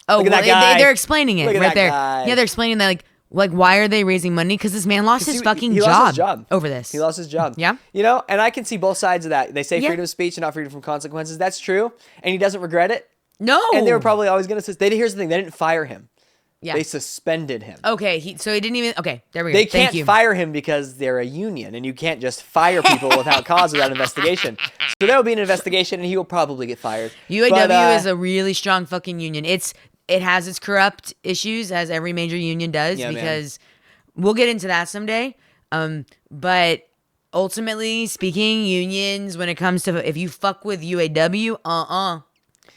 [SPEAKER 2] oh,
[SPEAKER 1] Look at that guy.
[SPEAKER 2] they're explaining it
[SPEAKER 1] Look at
[SPEAKER 2] right
[SPEAKER 1] that
[SPEAKER 2] there.
[SPEAKER 1] guy.
[SPEAKER 2] Yeah, they're explaining that like why are they raising money? Because this man lost his fucking
[SPEAKER 1] he
[SPEAKER 2] job,
[SPEAKER 1] lost his job
[SPEAKER 2] over this.
[SPEAKER 1] He lost his job.
[SPEAKER 2] Yeah.
[SPEAKER 1] You know, and I can see both sides of that. They say
[SPEAKER 2] Yeah.
[SPEAKER 1] freedom of speech and not freedom from consequences. That's true. And he doesn't regret it.
[SPEAKER 2] No.
[SPEAKER 1] And they were probably always going to say, here's the thing, they didn't fire him.
[SPEAKER 2] Yeah.
[SPEAKER 1] They suspended him.
[SPEAKER 2] Okay, so he didn't even. Okay, there we go.
[SPEAKER 1] They
[SPEAKER 2] Thank
[SPEAKER 1] can't
[SPEAKER 2] you.
[SPEAKER 1] fire him because they're a union, and you can't just fire people without cause without investigation. So there will be an investigation, and he will probably get fired.
[SPEAKER 2] UAW is a really strong fucking union. It has its corrupt issues, as every major union does, because we'll get into that someday. But ultimately speaking, unions, when it comes to if you fuck with UAW,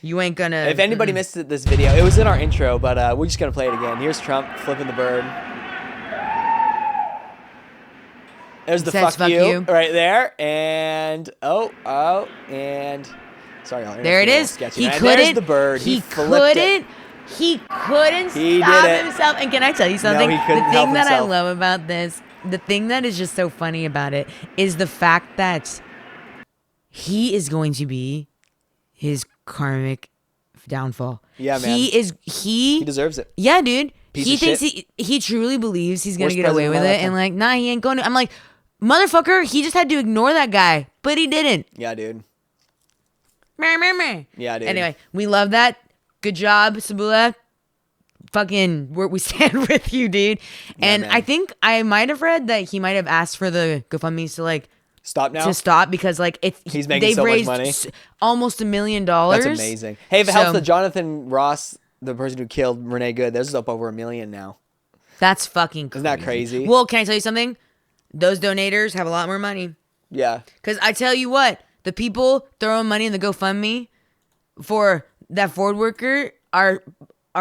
[SPEAKER 2] you ain't gonna.
[SPEAKER 1] If anybody missed this video, it was in our intro, but we're just gonna play it again. Here's Trump flipping the bird. There's the fuck you right there, and and sorry,
[SPEAKER 2] there it is.
[SPEAKER 1] He couldn't. There's the bird. He couldn't.
[SPEAKER 2] He couldn't stop himself. And can I tell you something?
[SPEAKER 1] No, he couldn't
[SPEAKER 2] the thing
[SPEAKER 1] help
[SPEAKER 2] that I
[SPEAKER 1] himself.
[SPEAKER 2] love about this, the thing that is just so funny about it, is the fact that he is going to be his karmic downfall.
[SPEAKER 1] Yeah, man.
[SPEAKER 2] He
[SPEAKER 1] deserves it.
[SPEAKER 2] Yeah, dude.
[SPEAKER 1] Piece
[SPEAKER 2] he
[SPEAKER 1] of
[SPEAKER 2] thinks
[SPEAKER 1] shit.
[SPEAKER 2] he truly believes he's gonna
[SPEAKER 1] Worst
[SPEAKER 2] get away with
[SPEAKER 1] president
[SPEAKER 2] it,
[SPEAKER 1] of my
[SPEAKER 2] and nah, he ain't going to. I'm like, motherfucker, he just had to ignore that guy, but he didn't.
[SPEAKER 1] Yeah, dude.
[SPEAKER 2] Yeah,
[SPEAKER 1] dude.
[SPEAKER 2] Anyway, we love that. Good job, Sabula. Fucking, we stand with you, dude. And
[SPEAKER 1] man.
[SPEAKER 2] I think I might have read that he might have asked for the GoFundMes to
[SPEAKER 1] stop now.
[SPEAKER 2] To stop because
[SPEAKER 1] he's making
[SPEAKER 2] they've
[SPEAKER 1] so much
[SPEAKER 2] raised
[SPEAKER 1] money.
[SPEAKER 2] Almost $1 million.
[SPEAKER 1] That's amazing. Hey, if it helps the Jonathan Ross, the person who killed Renee Good, this is up over $1 million now.
[SPEAKER 2] That's fucking crazy.
[SPEAKER 1] Isn't that crazy?
[SPEAKER 2] Well, can I tell you something? Those donators have a lot more money.
[SPEAKER 1] Yeah.
[SPEAKER 2] Because I tell you what, the people throwing money in the GoFundMe for that Ford worker are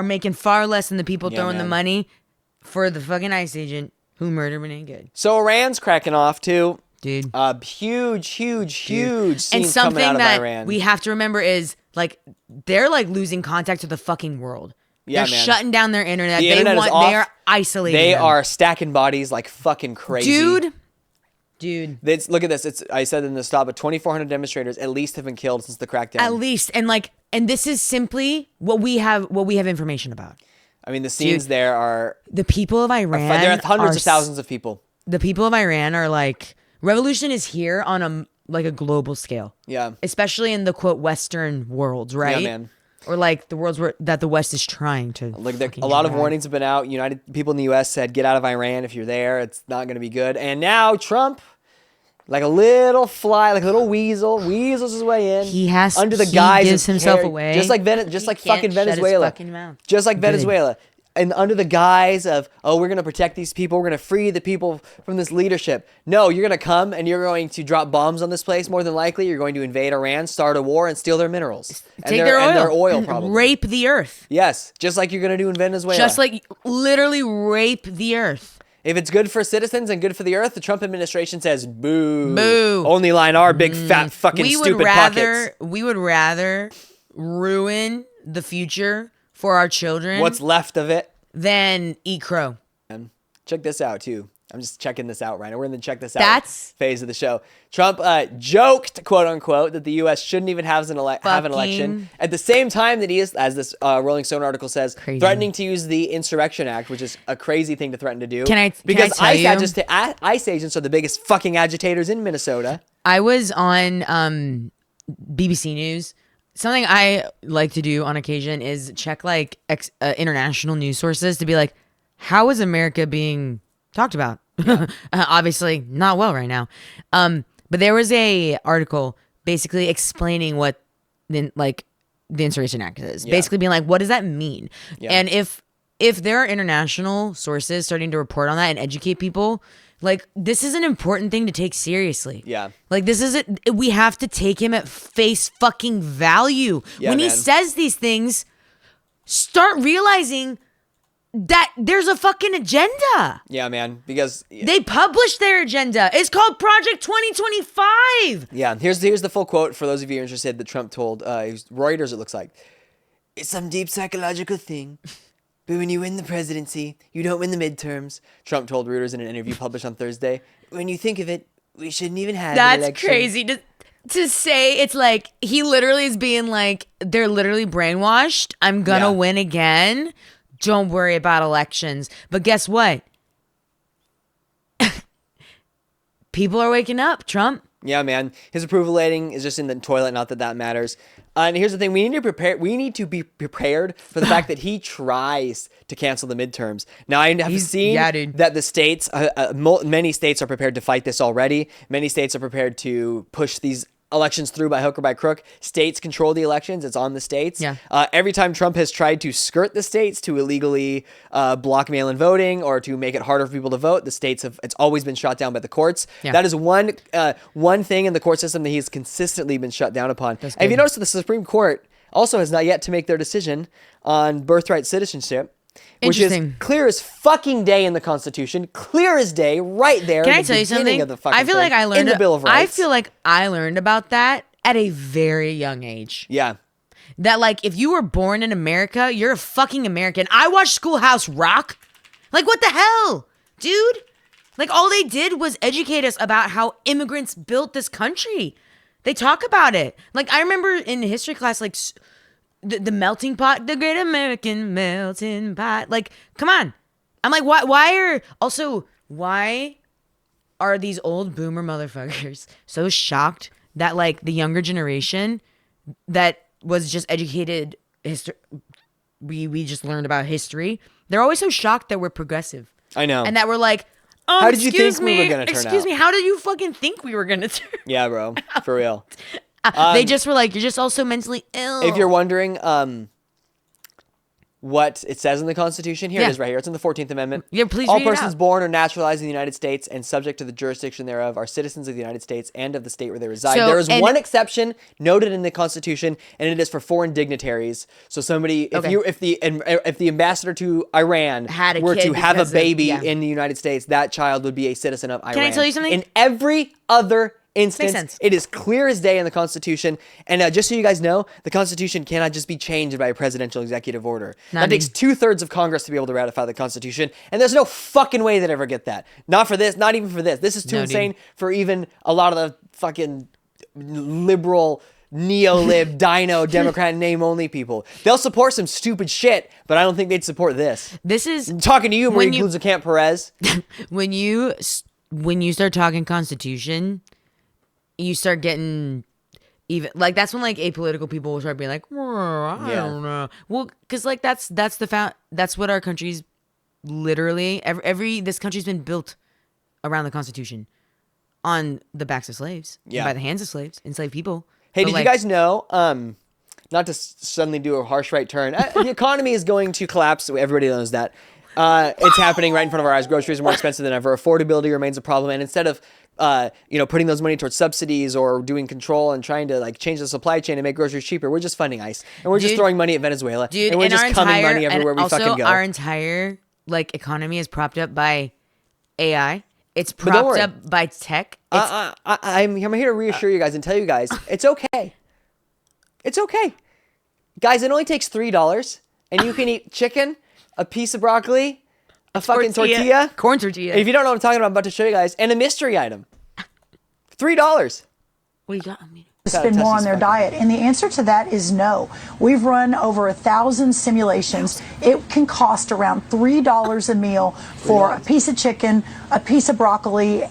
[SPEAKER 2] making far less than the people throwing the money for the fucking ICE agent who murdered Renee Good.
[SPEAKER 1] So Iran's cracking off too.
[SPEAKER 2] Dude.
[SPEAKER 1] Huge scenes
[SPEAKER 2] and something
[SPEAKER 1] coming out of
[SPEAKER 2] that
[SPEAKER 1] Iran.
[SPEAKER 2] we have to remember is they're losing contact with the fucking world.
[SPEAKER 1] Yeah,
[SPEAKER 2] they're
[SPEAKER 1] man.
[SPEAKER 2] shutting down their internet.
[SPEAKER 1] The internet is off.
[SPEAKER 2] They are isolating.
[SPEAKER 1] They
[SPEAKER 2] them.
[SPEAKER 1] are stacking bodies like fucking crazy.
[SPEAKER 2] Dude.
[SPEAKER 1] Look at this. I said in the stop, but 2,400 demonstrators at least have been killed since the crackdown.
[SPEAKER 2] At least. And this is simply what we have information about.
[SPEAKER 1] I mean, the scenes there are...
[SPEAKER 2] The people of Iran...
[SPEAKER 1] There are hundreds of thousands of people.
[SPEAKER 2] The people of Iran are revolution is here on a global scale.
[SPEAKER 1] Yeah.
[SPEAKER 2] Especially in the, quote, Western worlds, right?
[SPEAKER 1] Yeah, man.
[SPEAKER 2] Or the worlds that the West is trying to...
[SPEAKER 1] a lot of warnings have been out. People in the U.S. said, get out of Iran if you're there. It's not going to be good. And now Trump... Like a little fly, like a little weasels his way in.
[SPEAKER 2] He has
[SPEAKER 1] under the guise
[SPEAKER 2] gives
[SPEAKER 1] of
[SPEAKER 2] himself away.
[SPEAKER 1] just like fucking Venezuela. Just like Venezuela. And under the guise of, we're going to protect these people, we're going to free the people from this leadership. No, you're going to come and you're going to drop bombs on this place. More than likely, you're going to invade Iran, start a war, and steal their minerals.
[SPEAKER 2] Take their oil.
[SPEAKER 1] And their oil, probably.
[SPEAKER 2] Rape the earth.
[SPEAKER 1] Yes, just like you're going to do in Venezuela.
[SPEAKER 2] Just like literally rape the earth.
[SPEAKER 1] If it's good for citizens and good for the earth, the Trump administration says, boo.
[SPEAKER 2] Boo.
[SPEAKER 1] Only line our big, fat, fucking stupid pockets.
[SPEAKER 2] We would rather ruin the future for our children.
[SPEAKER 1] What's left of it.
[SPEAKER 2] Than eat crow.
[SPEAKER 1] Check this out, too. I'm just checking this out right now. We're in the check this out phase of the show. Trump joked, quote unquote, that the U.S. shouldn't even have an election. At the same time that he is, as this Rolling Stone article says, threatening to use the Insurrection Act, which is a crazy thing to threaten to do. Because ICE agents are the biggest fucking agitators in Minnesota.
[SPEAKER 2] I was on BBC News. Something I like to do on occasion is check international news sources to be like, how is America being talked about? Yeah. Obviously not well right now. But there was a article basically explaining what the Insurrection Act is. Yeah. Basically being like, what does that mean? Yeah. And if there are international sources starting to report on that and educate people, this is an important thing to take seriously.
[SPEAKER 1] Yeah.
[SPEAKER 2] We have to take him at face fucking value. Yeah, when he says these things, start realizing that there's a fucking agenda.
[SPEAKER 1] Yeah, man, because...
[SPEAKER 2] They published their agenda. It's called Project 2025.
[SPEAKER 1] Yeah, here's the full quote for those of you interested that Trump told Reuters, it looks like. It's some deep psychological thing. But when you win the presidency, you don't win the midterms, Trump told Reuters in an interview published on Thursday. When you think of it, we shouldn't even have an election.
[SPEAKER 2] That's crazy. To say, it's like, he literally is being like, they're literally brainwashed. I'm gonna win again. Don't worry about elections. But guess what? People are waking up, Trump.
[SPEAKER 1] Yeah, man. His approval rating is just in the toilet. Not that that matters. And here's the thing: we need to prepare. We need to be prepared for the fact that he tries to cancel the midterms. Now, I have seen that the states, many states, are prepared to fight this already. Many states are prepared to push these elections through by hook or by crook. States control the elections. It's on the states.
[SPEAKER 2] Yeah.
[SPEAKER 1] Every time Trump has tried to skirt the states to illegally block mail-in voting or to make it harder for people to vote, the states it's always been shot down by the courts.
[SPEAKER 2] Yeah.
[SPEAKER 1] That is one thing in the court system that he's consistently been shut down upon. And if you notice, the Supreme Court also has not yet to make their decision on birthright citizenship, which is clear as fucking day in the Constitution, clear as day, right there.
[SPEAKER 2] Can I tell you something? I feel like I learned
[SPEAKER 1] in the Bill of Rights.
[SPEAKER 2] I feel like I learned about that at a very young age.
[SPEAKER 1] Yeah.
[SPEAKER 2] That like if you were born in America, you're a fucking American. I watched Schoolhouse Rock. Like what the hell, dude? Like all they did was educate us about how immigrants built this country. They talk about it. Like I remember in history class, like. The melting pot, the great American melting pot. Like, come on. I'm like, why are these old boomer motherfuckers so shocked that like the younger generation that was just educated we just learned about history. They're always so shocked that we're progressive.
[SPEAKER 1] I know.
[SPEAKER 2] And that we're like,
[SPEAKER 1] how did you think we were going to turn out?
[SPEAKER 2] Excuse me, how did you fucking think we were going to turn out?
[SPEAKER 1] Yeah, bro. For real.
[SPEAKER 2] They just were like, you're just also mentally ill.
[SPEAKER 1] If you're wondering what it says in the Constitution, here it is right here. It's in the 14th Amendment.
[SPEAKER 2] Yeah, please
[SPEAKER 1] All
[SPEAKER 2] read it
[SPEAKER 1] persons
[SPEAKER 2] out.
[SPEAKER 1] born or naturalized in the United States and subject to the jurisdiction thereof are citizens of the United States and of the state where they reside.
[SPEAKER 2] So-
[SPEAKER 1] there is
[SPEAKER 2] and-
[SPEAKER 1] one exception noted in the Constitution, and it is for foreign dignitaries. So somebody, if the ambassador to Iran
[SPEAKER 2] Had a
[SPEAKER 1] were
[SPEAKER 2] kid
[SPEAKER 1] to have a
[SPEAKER 2] because of-
[SPEAKER 1] baby
[SPEAKER 2] yeah.
[SPEAKER 1] in the United States, that child would be a citizen of Iran.
[SPEAKER 2] Can I tell you something?
[SPEAKER 1] In every other instance,
[SPEAKER 2] sense.
[SPEAKER 1] it is clear as day in the Constitution. And just so you guys know, the Constitution cannot just be changed by a presidential executive order. That takes 2/3 of Congress to be able to ratify the Constitution. And there's no fucking way they'd ever get that. Not for this, not even for this. This is too insane for even a lot of the fucking liberal, neo-lib, dino, Democrat name-only people. They'll support some stupid shit, but I don't think they'd support this.
[SPEAKER 2] This is
[SPEAKER 1] I'm talking to you, Marie Gluzacamp Perez.
[SPEAKER 2] when you start talking Constitution, you start getting even like that's when like apolitical people will start being like, I don't know. Well, because like that's what our country's literally this country's been built around the Constitution, on the backs of slaves, by the hands of slaves, enslaved people.
[SPEAKER 1] Hey,
[SPEAKER 2] But,
[SPEAKER 1] did you guys know? Not to suddenly do a harsh right turn. The economy is going to collapse. Everybody knows that. It's happening right in front of our eyes. Groceries are more expensive than ever. Affordability remains a problem. And instead of putting those money towards subsidies or doing control and trying to like change the supply chain and make groceries cheaper, we're just funding ICE and we're just throwing money at Venezuela.
[SPEAKER 2] Dude,
[SPEAKER 1] and we're just coming money everywhere we fucking go.
[SPEAKER 2] Our entire like economy is propped up by AI. It's propped up by tech.
[SPEAKER 1] I'm here to reassure you guys and tell you guys it's okay. It's okay, guys. It only takes $3, and you can eat chicken, a piece of broccoli, a fucking tortilla,
[SPEAKER 2] corn tortilla.
[SPEAKER 1] If you don't know what I'm talking about, I'm about to show you guys, and a mystery item. $3.
[SPEAKER 2] What you got on me?
[SPEAKER 10] Spend more on their diet? And the answer to that is no. We've run over 1,000 simulations. It can cost around $3 a meal for a piece of chicken, a piece of broccoli,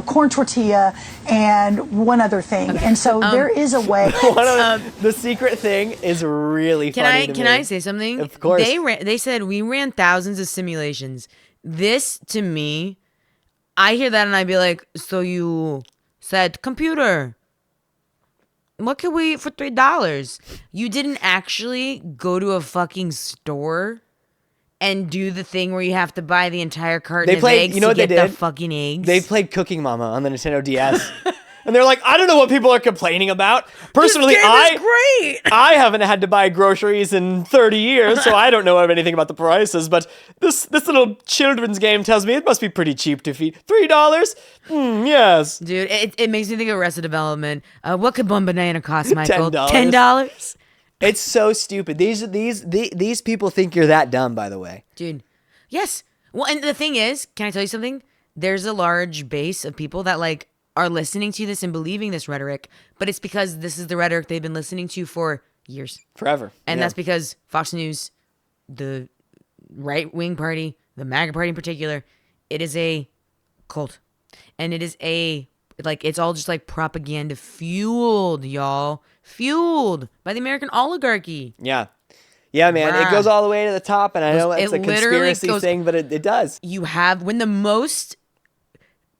[SPEAKER 10] corn tortilla, and one other thing. And so there is a way.
[SPEAKER 1] The secret thing is really funny to me.
[SPEAKER 2] Can I say something?
[SPEAKER 1] Of course.
[SPEAKER 2] They said we ran thousands of simulations. This, to me, I hear that and I'd be like, so you said, computer, what could we eat for $3? You didn't actually go to a fucking store and do the thing where you have to buy the entire carton of eggs to get the fucking eggs.
[SPEAKER 1] They played Cooking Mama on the Nintendo DS. And they're like, I don't know what people are complaining about. Personally, I haven't had to buy groceries in 30 years, so I don't know anything about the prices. But this little children's game tells me it must be pretty cheap to feed. $3? Yes.
[SPEAKER 2] Dude, it makes me think of Arrested Development. What could one banana cost, Michael?
[SPEAKER 1] $10.
[SPEAKER 2] $10?
[SPEAKER 1] It's so stupid. These people think you're that dumb, by the way.
[SPEAKER 2] Dude, yes. Well, and the thing is, can I tell you something? There's a large base of people that like are listening to this and believing this rhetoric, but it's because this is the rhetoric they've been listening to for years.
[SPEAKER 1] Forever.
[SPEAKER 2] And that's because Fox News, the right-wing party, the MAGA party in particular, it is a cult. And it is a like it's all just like propaganda fueled, y'all. Fueled by the American oligarchy.
[SPEAKER 1] Yeah. Yeah, man. It goes all the way to the top, and I know it's a conspiracy thing, but it does.
[SPEAKER 2] You have, when the most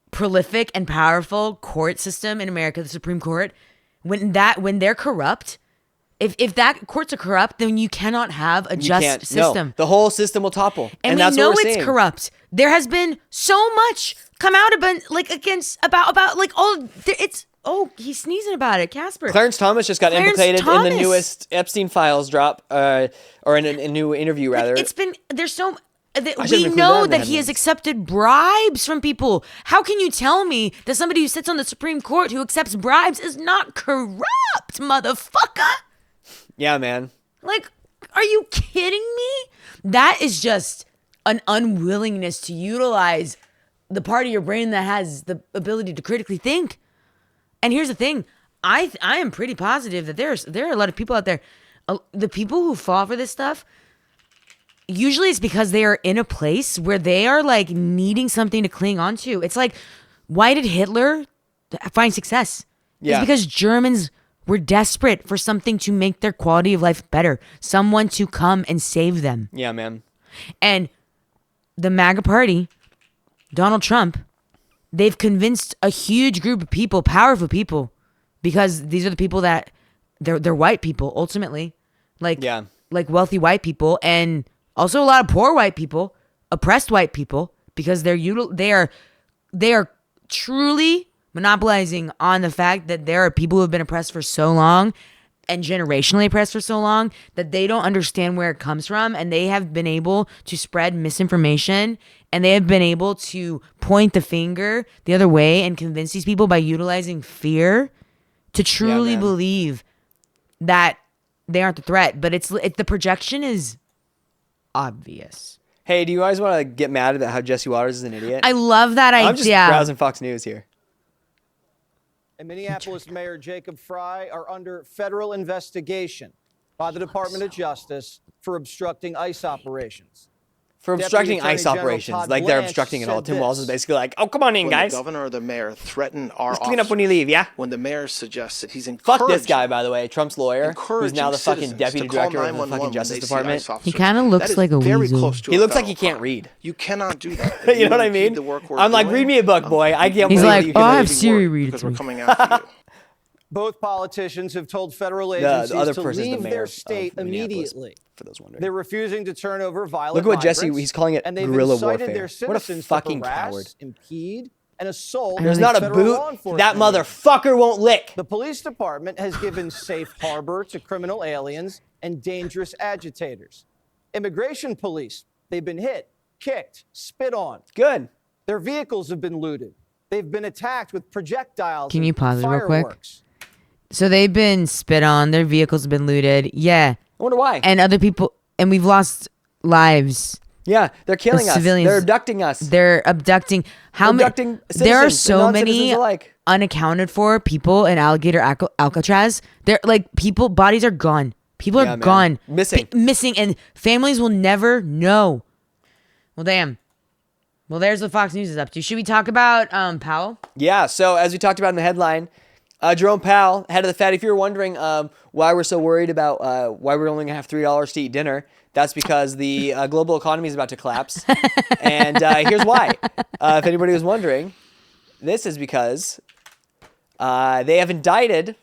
[SPEAKER 2] prolific and powerful court system in America, the Supreme Court, when they're corrupt, if that courts are corrupt, then you cannot have a just system.
[SPEAKER 1] No, the whole system will topple.
[SPEAKER 2] And
[SPEAKER 1] that's
[SPEAKER 2] we know
[SPEAKER 1] what we're
[SPEAKER 2] it's
[SPEAKER 1] seeing.
[SPEAKER 2] corrupt. There has been so much come out about it's. Oh, he's sneezing about it, Casper.
[SPEAKER 1] Clarence Thomas just got implicated in the newest Epstein files drop, or in a new interview, rather.
[SPEAKER 2] We know that he has accepted bribes from people. How can you tell me that somebody who sits on the Supreme Court who accepts bribes is not corrupt, motherfucker?
[SPEAKER 1] Yeah, man.
[SPEAKER 2] Like, are you kidding me? That is just an unwillingness to utilize the part of your brain that has the ability to critically think. And here's the thing. I am pretty positive that there are a lot of people out there. The people who fall for this stuff, usually it's because they are in a place where they are like needing something to cling on to. It's like, why did Hitler find success?
[SPEAKER 1] Yeah.
[SPEAKER 2] It's because Germans were desperate for something to make their quality of life better. Someone to come and save them.
[SPEAKER 1] Yeah, man.
[SPEAKER 2] And the MAGA party, Donald Trump, they've convinced a huge group of people, powerful people, because these are the people that they're white people ultimately, like wealthy white people, and also a lot of poor white people, oppressed white people, because they are truly monopolizing on the fact that there are people who have been oppressed for so long and generationally oppressed for so long that they don't understand where it comes from, and they have been able to spread misinformation, and they have been able to point the finger the other way and convince these people by utilizing fear to truly believe that they aren't the threat. But the projection is obvious.
[SPEAKER 1] Hey, do you guys want to get mad about how Jesse Waters is an idiot?
[SPEAKER 2] I love that idea.
[SPEAKER 1] I'm just browsing Fox News here.
[SPEAKER 11] And Minneapolis Mayor Jacob Frey are under federal investigation by the Department of Justice for obstructing ICE operations.
[SPEAKER 1] For obstructing ICE operations, like they're obstructing it all. Tim Walz is basically like, "Oh, come on in, guys.
[SPEAKER 12] When the governor or the mayor threaten our
[SPEAKER 1] just clean up when you leave, yeah."
[SPEAKER 12] When the mayor suggests that he's encouraging,
[SPEAKER 1] fuck this guy, by the way, Trump's lawyer, who's now the fucking deputy director of the fucking Justice Department.
[SPEAKER 2] He kind of looks like a weasel.
[SPEAKER 1] He looks like he can't read.
[SPEAKER 12] You cannot do that.
[SPEAKER 1] You know what I mean? I'm like, read me a book, boy. I can't.
[SPEAKER 2] He's like,
[SPEAKER 1] oh,
[SPEAKER 2] I have Siri read it
[SPEAKER 12] because
[SPEAKER 2] to
[SPEAKER 12] we're
[SPEAKER 2] me.
[SPEAKER 12] coming after you.
[SPEAKER 11] Both politicians have told federal agencies
[SPEAKER 1] the other
[SPEAKER 11] to
[SPEAKER 1] person is the
[SPEAKER 11] leave
[SPEAKER 1] mayor
[SPEAKER 11] their
[SPEAKER 1] of
[SPEAKER 11] state immediately.
[SPEAKER 1] For those wondering,
[SPEAKER 11] they're refusing to turn over violent
[SPEAKER 1] Look what Jesse,
[SPEAKER 11] migrants,
[SPEAKER 1] he's calling it
[SPEAKER 11] and they've
[SPEAKER 1] guerrilla
[SPEAKER 11] incited
[SPEAKER 1] warfare.
[SPEAKER 11] Their
[SPEAKER 1] What a
[SPEAKER 11] citizens
[SPEAKER 1] fucking
[SPEAKER 11] to harass,
[SPEAKER 1] coward.
[SPEAKER 11] impede, and assault.
[SPEAKER 1] There's not a
[SPEAKER 11] federal law
[SPEAKER 1] boot
[SPEAKER 11] enforcement
[SPEAKER 1] that motherfucker won't lick.
[SPEAKER 11] The police department has given safe harbor to criminal aliens and dangerous agitators. Immigration police, they've been hit, kicked, spit on.
[SPEAKER 1] Good.
[SPEAKER 11] Their vehicles have been looted. They've been attacked with projectiles.
[SPEAKER 2] Can you pause it real quick?
[SPEAKER 11] Fireworks.
[SPEAKER 2] So they've been spit on. Their vehicles have been looted. Yeah.
[SPEAKER 1] I wonder why.
[SPEAKER 2] And other people, and we've lost lives.
[SPEAKER 1] Yeah, they're killing us.
[SPEAKER 2] Civilians.
[SPEAKER 1] They're abducting us.
[SPEAKER 2] They're abducting. There are so many unaccounted for people in Alligator Alcatraz. They're like bodies are gone. People are gone. Missing, and families will never know. Well, damn. Well, there's what Fox News is up to. Should we talk about Powell?
[SPEAKER 1] Yeah, so as we talked about in the headline, Jerome Powell, head of the Fed, if you're wondering why we're so worried about why we're only going to have $3 to eat dinner, that's because the global economy is about to collapse. And here's why. If anybody was wondering, this is because they have indicted,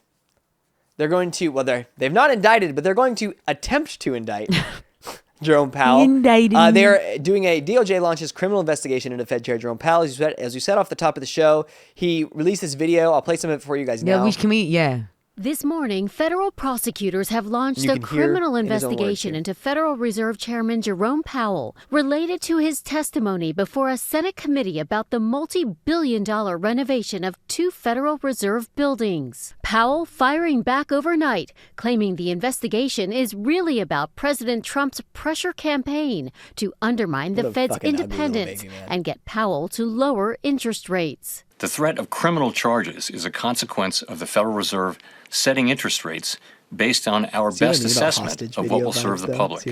[SPEAKER 1] they've not indicted, but they're going to attempt to indict Jerome Powell. They're doing DOJ launches criminal investigation into Fed Chair Jerome Powell. As you said off the top of the show, he released this video. I'll play some of it for you guys now.
[SPEAKER 13] This morning, federal prosecutors have launched a criminal investigation into Federal Reserve Chairman Jerome Powell related to his testimony before a Senate committee about the multi-billion-dollar renovation of 2 Federal Reserve buildings. Powell firing back overnight, claiming the investigation is really about President Trump's pressure campaign to undermine the Fed's independence and get Powell to lower interest rates.
[SPEAKER 14] The threat of criminal charges is a consequence of the Federal Reserve setting interest rates based on our best assessment of what will serve the public,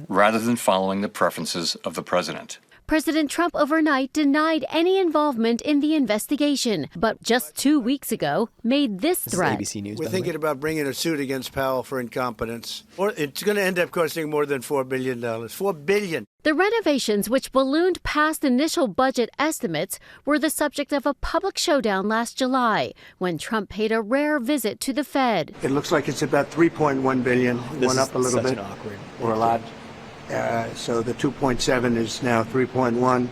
[SPEAKER 14] rather than following the preferences of the president.
[SPEAKER 13] President Trump overnight denied any involvement in the investigation, but just 2 weeks ago made this threat.
[SPEAKER 1] ABC News,
[SPEAKER 15] We're thinking about bringing a suit against Powell for incompetence. It's going to end up costing more than $4 billion. $4 billion.
[SPEAKER 13] The renovations, which ballooned past initial budget estimates, were the subject of a public showdown last July when Trump paid a rare visit to the Fed.
[SPEAKER 15] It looks like it's about $3.1 billion. Went up a little bit, or a lot. So the 2.7 is now 3.1.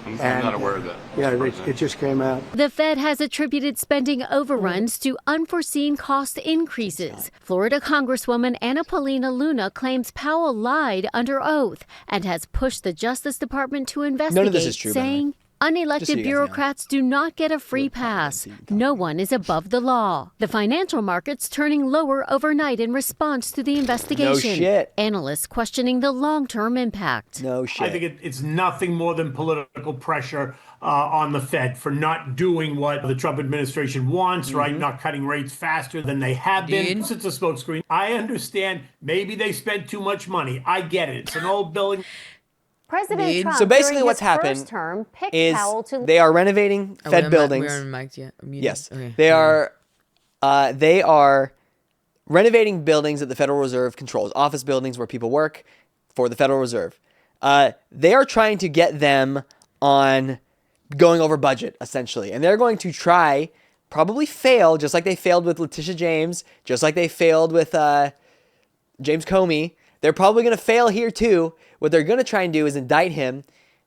[SPEAKER 4] I'm not aware of that.
[SPEAKER 15] Yeah, it just came out.
[SPEAKER 13] The Fed has attributed spending overruns to unforeseen cost increases. Florida Congresswoman Anna Paulina Luna claims Powell lied under oath and has pushed the Justice Department to investigate,
[SPEAKER 1] None of this is true,
[SPEAKER 13] saying unelected bureaucrats do not get a free pass. No one is above the law. The financial markets turning lower overnight in response to the investigation.
[SPEAKER 1] No shit.
[SPEAKER 13] Analysts questioning the long-term impact.
[SPEAKER 1] No shit.
[SPEAKER 16] I think it's nothing more than political pressure on the Fed for not doing what the Trump administration wants, right? Not cutting rates faster than they have been. It's a smokescreen. I understand maybe they spent too much money. I get it. It's an old building.
[SPEAKER 17] President Trump,
[SPEAKER 1] so basically
[SPEAKER 17] during
[SPEAKER 1] what's
[SPEAKER 17] his
[SPEAKER 1] happened
[SPEAKER 17] first term, picked
[SPEAKER 1] is
[SPEAKER 17] Powell to
[SPEAKER 1] they are renovating Fed buildings.
[SPEAKER 2] We aren't mic'd yet.
[SPEAKER 1] Yes.
[SPEAKER 2] Okay.
[SPEAKER 1] They are renovating buildings that the Federal Reserve controls, office buildings where people work for the Federal Reserve. They are trying to get them on going over budget, essentially. And they're going to try, probably fail, just like they failed with Letitia James, just like they failed with James Comey. They're probably going to fail here too. What they're going to try and do is indict him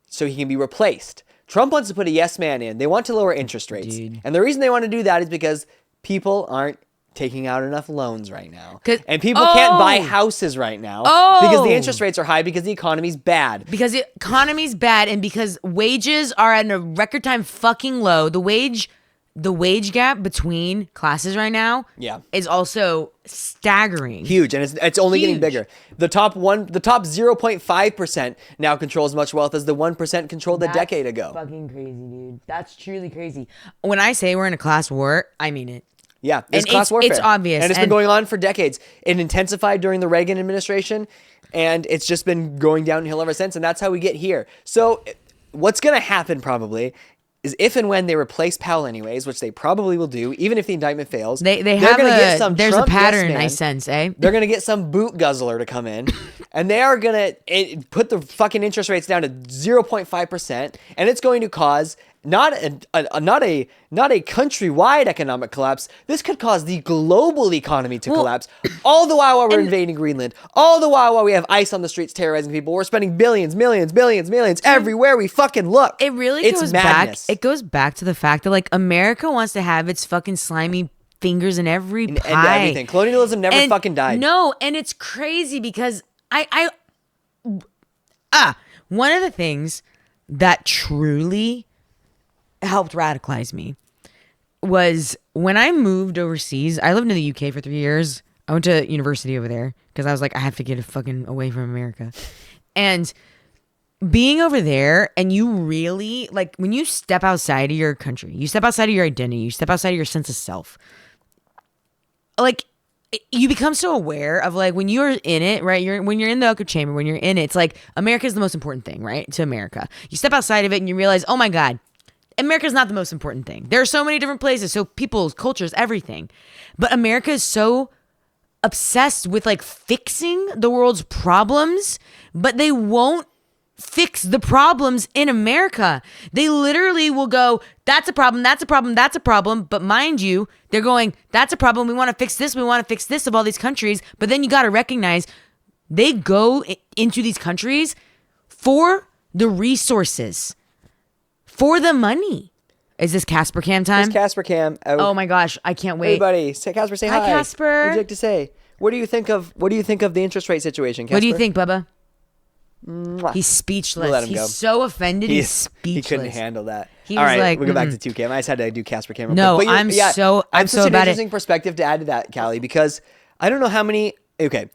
[SPEAKER 1] so he can be replaced. Trump wants to put a yes man in. They want to lower interest rates. And the reason they want to do that is because people aren't taking out enough loans right now. And people can't buy houses right now because the interest rates are high because the economy's bad.
[SPEAKER 2] Because the economy's bad and because wages are at a record time fucking low. The wage gap between classes right now is also staggering.
[SPEAKER 1] Huge, and it's only getting bigger. The top 0.5% now controls as much wealth as the 1% controlled a decade ago.
[SPEAKER 2] Fucking crazy, dude. That's truly crazy. When I say we're in a class war, I mean it.
[SPEAKER 1] Yeah, it's
[SPEAKER 2] And
[SPEAKER 1] class warfare.
[SPEAKER 2] it's obvious.
[SPEAKER 1] And it's been going on for decades. It intensified during the Reagan administration, and it's just been going downhill ever since, and that's how we get here. So what's going to happen probably is if and when they replace Powell anyways, which they probably will do, even if the indictment fails,
[SPEAKER 2] They're
[SPEAKER 1] gonna get some
[SPEAKER 2] there's
[SPEAKER 1] Trump
[SPEAKER 2] a pattern,
[SPEAKER 1] yes man.
[SPEAKER 2] I sense, eh?
[SPEAKER 1] They're going to get some boot guzzler to come in, and they are going to put the fucking interest rates down to 0.5%, and it's going to cause not a countrywide economic collapse. This could cause the global economy to collapse. All the while we're invading Greenland. All the while we have ICE on the streets terrorizing people. We're spending billions everywhere we fucking look.
[SPEAKER 2] It really
[SPEAKER 1] it's madness.
[SPEAKER 2] It goes back to the fact that like America wants to have its fucking slimy fingers in every pie.
[SPEAKER 1] And everything. Colonialism never fucking died.
[SPEAKER 2] No, and it's crazy because one of the things that truly helped radicalize me was when I moved overseas. I lived in the UK for 3 years. I went to university over there because I was like, I have to get fucking away from America. And being over there, and you really, like, when you step outside of your country, you step outside of your identity, you step outside of your sense of self, like, you become so aware of, like, when you're in it, right? When you're in the echo chamber, when you're in it, it's like, America is the most important thing, right? To America. You step outside of it and you realize, oh my God, America's not the most important thing. There are so many different places, so people's cultures, everything. But America is so obsessed with like fixing the world's problems, but they won't fix the problems in America. They literally will go, that's a problem, that's a problem, that's a problem. But mind you, they're going, that's a problem. We want to fix this. We want to fix this of all these countries. But then you got to recognize they go into these countries for the resources. For the money. Is this Casper Cam time?
[SPEAKER 1] It's Casper Cam.
[SPEAKER 2] Oh my gosh, I can't wait.
[SPEAKER 1] Everybody, Casper, say hi.
[SPEAKER 2] Hi, Casper.
[SPEAKER 1] What would you like to say? What do you think of the interest rate situation, Casper?
[SPEAKER 2] What do you think, Bubba?
[SPEAKER 1] Mwah.
[SPEAKER 2] He's speechless.
[SPEAKER 1] We'll let him
[SPEAKER 2] He's
[SPEAKER 1] go.
[SPEAKER 2] so offended. He's speechless.
[SPEAKER 1] He couldn't handle that.
[SPEAKER 2] He
[SPEAKER 1] All
[SPEAKER 2] was
[SPEAKER 1] right,
[SPEAKER 2] like,
[SPEAKER 1] we'll go back to 2Cam. I just had to do Casper Cam.
[SPEAKER 2] No,
[SPEAKER 1] quick. But
[SPEAKER 2] I'm so
[SPEAKER 1] such an
[SPEAKER 2] about it.
[SPEAKER 1] interesting perspective to add to that, Callie, because I don't know how many. Okay.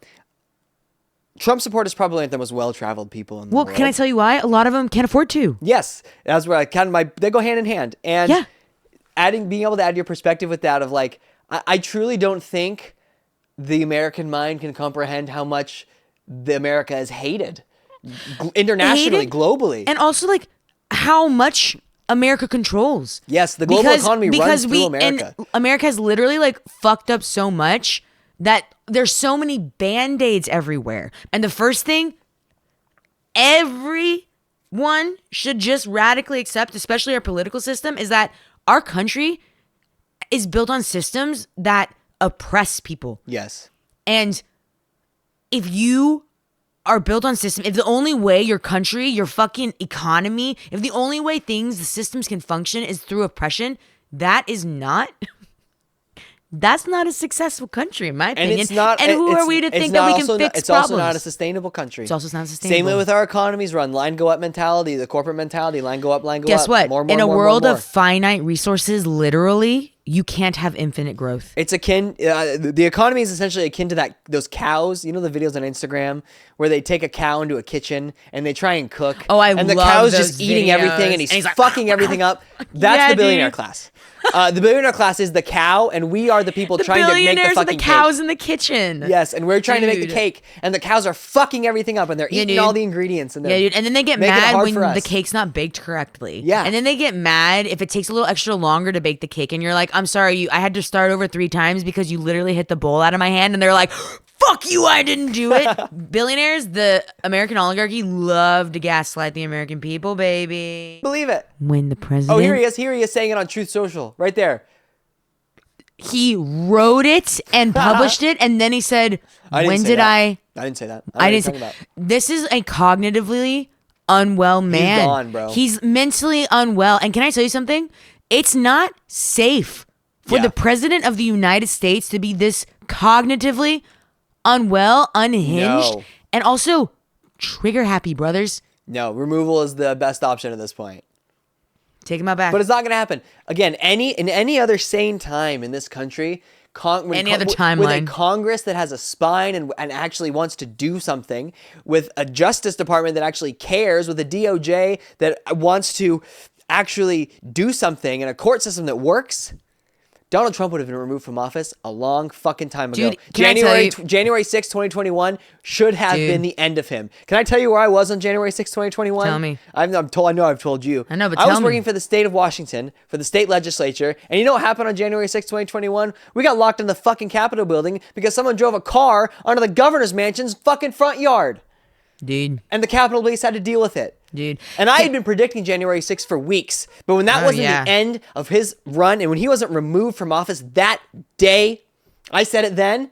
[SPEAKER 1] Trump supporters probably aren't the most well-traveled people in the world.
[SPEAKER 2] Well, can I tell you why? A lot of them can't afford to.
[SPEAKER 1] Yes, that's where they go hand in hand. And being able to add your perspective with that of like, I truly don't think the American mind can comprehend how much the America is hated. internationally, globally.
[SPEAKER 2] And also, like, how much America controls.
[SPEAKER 1] Yes, the global economy runs through America.
[SPEAKER 2] And America has literally, like, fucked up so much that there's so many Band-Aids everywhere. And the first thing everyone should just radically accept, especially our political system, is that our country is built on systems that oppress people.
[SPEAKER 1] Yes.
[SPEAKER 2] And if you are built on systems, if the only way your country, your fucking economy, if the only way the systems can function is through oppression, that's not a successful country, in my opinion.
[SPEAKER 1] And it's not.
[SPEAKER 2] And who are we to think that we can fix
[SPEAKER 1] it's
[SPEAKER 2] problems?
[SPEAKER 1] also not a sustainable country.
[SPEAKER 2] It's also not sustainable.
[SPEAKER 1] Same way with our economies run. Line go up mentality, the corporate mentality, line go up, line go up.
[SPEAKER 2] Guess what?
[SPEAKER 1] More,
[SPEAKER 2] In a
[SPEAKER 1] more,
[SPEAKER 2] world
[SPEAKER 1] more.
[SPEAKER 2] of finite resources, literally, you can't have infinite growth.
[SPEAKER 1] It's akin, the economy is essentially akin to those cows. You know the videos on Instagram where they take a cow into a kitchen and they try and cook.
[SPEAKER 2] Oh,
[SPEAKER 1] and the
[SPEAKER 2] love
[SPEAKER 1] cow's
[SPEAKER 2] those
[SPEAKER 1] just eating
[SPEAKER 2] videos.
[SPEAKER 1] everything and he's
[SPEAKER 2] like,
[SPEAKER 1] fucking everything up. That's
[SPEAKER 2] Yeah,
[SPEAKER 1] the billionaire
[SPEAKER 2] dude.
[SPEAKER 1] class. The billionaire class is the cow, and we are the people trying to make the
[SPEAKER 2] Billionaires are
[SPEAKER 1] fucking
[SPEAKER 2] the cows
[SPEAKER 1] cake.
[SPEAKER 2] in the kitchen.
[SPEAKER 1] Yes, and we're trying to make the
[SPEAKER 2] Dude.
[SPEAKER 1] cake, and the cows are fucking everything up, and they're eating
[SPEAKER 2] dude.
[SPEAKER 1] all the ingredients. And
[SPEAKER 2] Yeah, dude. And then they get
[SPEAKER 1] making it
[SPEAKER 2] mad
[SPEAKER 1] hard
[SPEAKER 2] when
[SPEAKER 1] for us.
[SPEAKER 2] the cake's not baked correctly.
[SPEAKER 1] Yeah.
[SPEAKER 2] And then they get mad if it takes a little extra longer to bake the cake. And you're like, I'm sorry, I had to start over 3 times because you literally hit the bowl out of my hand. And they're like, fuck you, I didn't do it. Billionaires, the American oligarchy, love to gaslight the American people, baby.
[SPEAKER 1] Believe it.
[SPEAKER 2] When the president...
[SPEAKER 1] Oh, here he is saying it on Truth Social, right there.
[SPEAKER 2] He wrote it and published it, and then he said,
[SPEAKER 1] I didn't
[SPEAKER 2] when
[SPEAKER 1] say
[SPEAKER 2] did
[SPEAKER 1] that.
[SPEAKER 2] I...
[SPEAKER 1] I didn't say that.
[SPEAKER 2] I didn't say... This is a cognitively unwell man.
[SPEAKER 1] He's gone, bro.
[SPEAKER 2] He's mentally unwell. And can I tell you something? It's not safe for the president of the United States to be this cognitively unwell, unhinged,
[SPEAKER 1] No.
[SPEAKER 2] and also trigger happy, brothers.
[SPEAKER 1] No, removal is the best option at this point.
[SPEAKER 2] Take him out back.
[SPEAKER 1] But it's not going to happen. Again, in any other sane time in this country, with a Congress that has a spine and actually wants to do something, with a Justice Department that actually cares, with a DOJ that wants to actually do something, and a court system that works, Donald Trump would have been removed from office a long fucking time ago.
[SPEAKER 2] Dude, can I tell you-
[SPEAKER 1] January 6, 2021 should have
[SPEAKER 2] Dude.
[SPEAKER 1] been the end of him. Can I tell you where I was on January 6, 2021?
[SPEAKER 2] Tell me.
[SPEAKER 1] I know I've told you.
[SPEAKER 2] I know, but
[SPEAKER 1] I was
[SPEAKER 2] tell me.
[SPEAKER 1] working for the state of Washington, for the state legislature, and you know what happened on January 6, 2021? We got locked in the fucking Capitol building because someone drove a car onto the governor's mansion's fucking front yard.
[SPEAKER 2] Dude.
[SPEAKER 1] And the Capitol Police had to deal with it.
[SPEAKER 2] Dude.
[SPEAKER 1] And I had been predicting January 6th for weeks. But when that wasn't the end of his run, and when he wasn't removed from office that day, I said it then,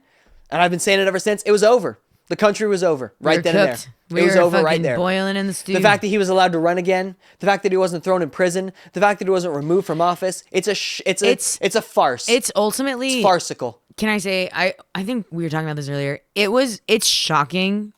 [SPEAKER 1] and I've been saying it ever since, it was over. The country was over right then and there. It was over right there.
[SPEAKER 2] Boiling in the stew.
[SPEAKER 1] The fact that he was allowed to run again, the fact that he wasn't thrown in prison, the fact that he wasn't removed from office, it's a farce.
[SPEAKER 2] It's ultimately
[SPEAKER 1] It's farcical.
[SPEAKER 2] Can I say I think we were talking about this earlier. It's shocking.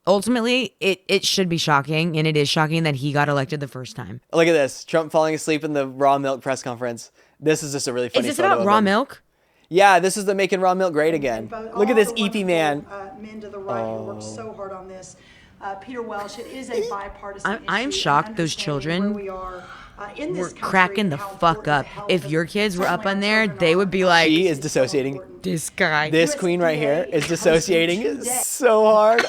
[SPEAKER 2] Ultimately, it should be shocking, and it is shocking that he got elected the first time.
[SPEAKER 1] Look at this. Trump falling asleep in the raw milk press conference. This is just a really funny
[SPEAKER 2] Is this
[SPEAKER 1] photo
[SPEAKER 2] about
[SPEAKER 1] of
[SPEAKER 2] raw
[SPEAKER 1] him.
[SPEAKER 2] milk?
[SPEAKER 1] Yeah, this is the making raw milk great again. Look at this EP man.
[SPEAKER 10] Men to the right who worked so hard on this. Peter Welsh, it is a bipartisan
[SPEAKER 2] I'm
[SPEAKER 10] issue.
[SPEAKER 2] shocked those children
[SPEAKER 10] We are in this
[SPEAKER 2] were cracking the fuck up. If your kids were up on there, they would be like,
[SPEAKER 1] She is dissociating.
[SPEAKER 2] This guy.
[SPEAKER 1] This queen right here is dissociating so hard.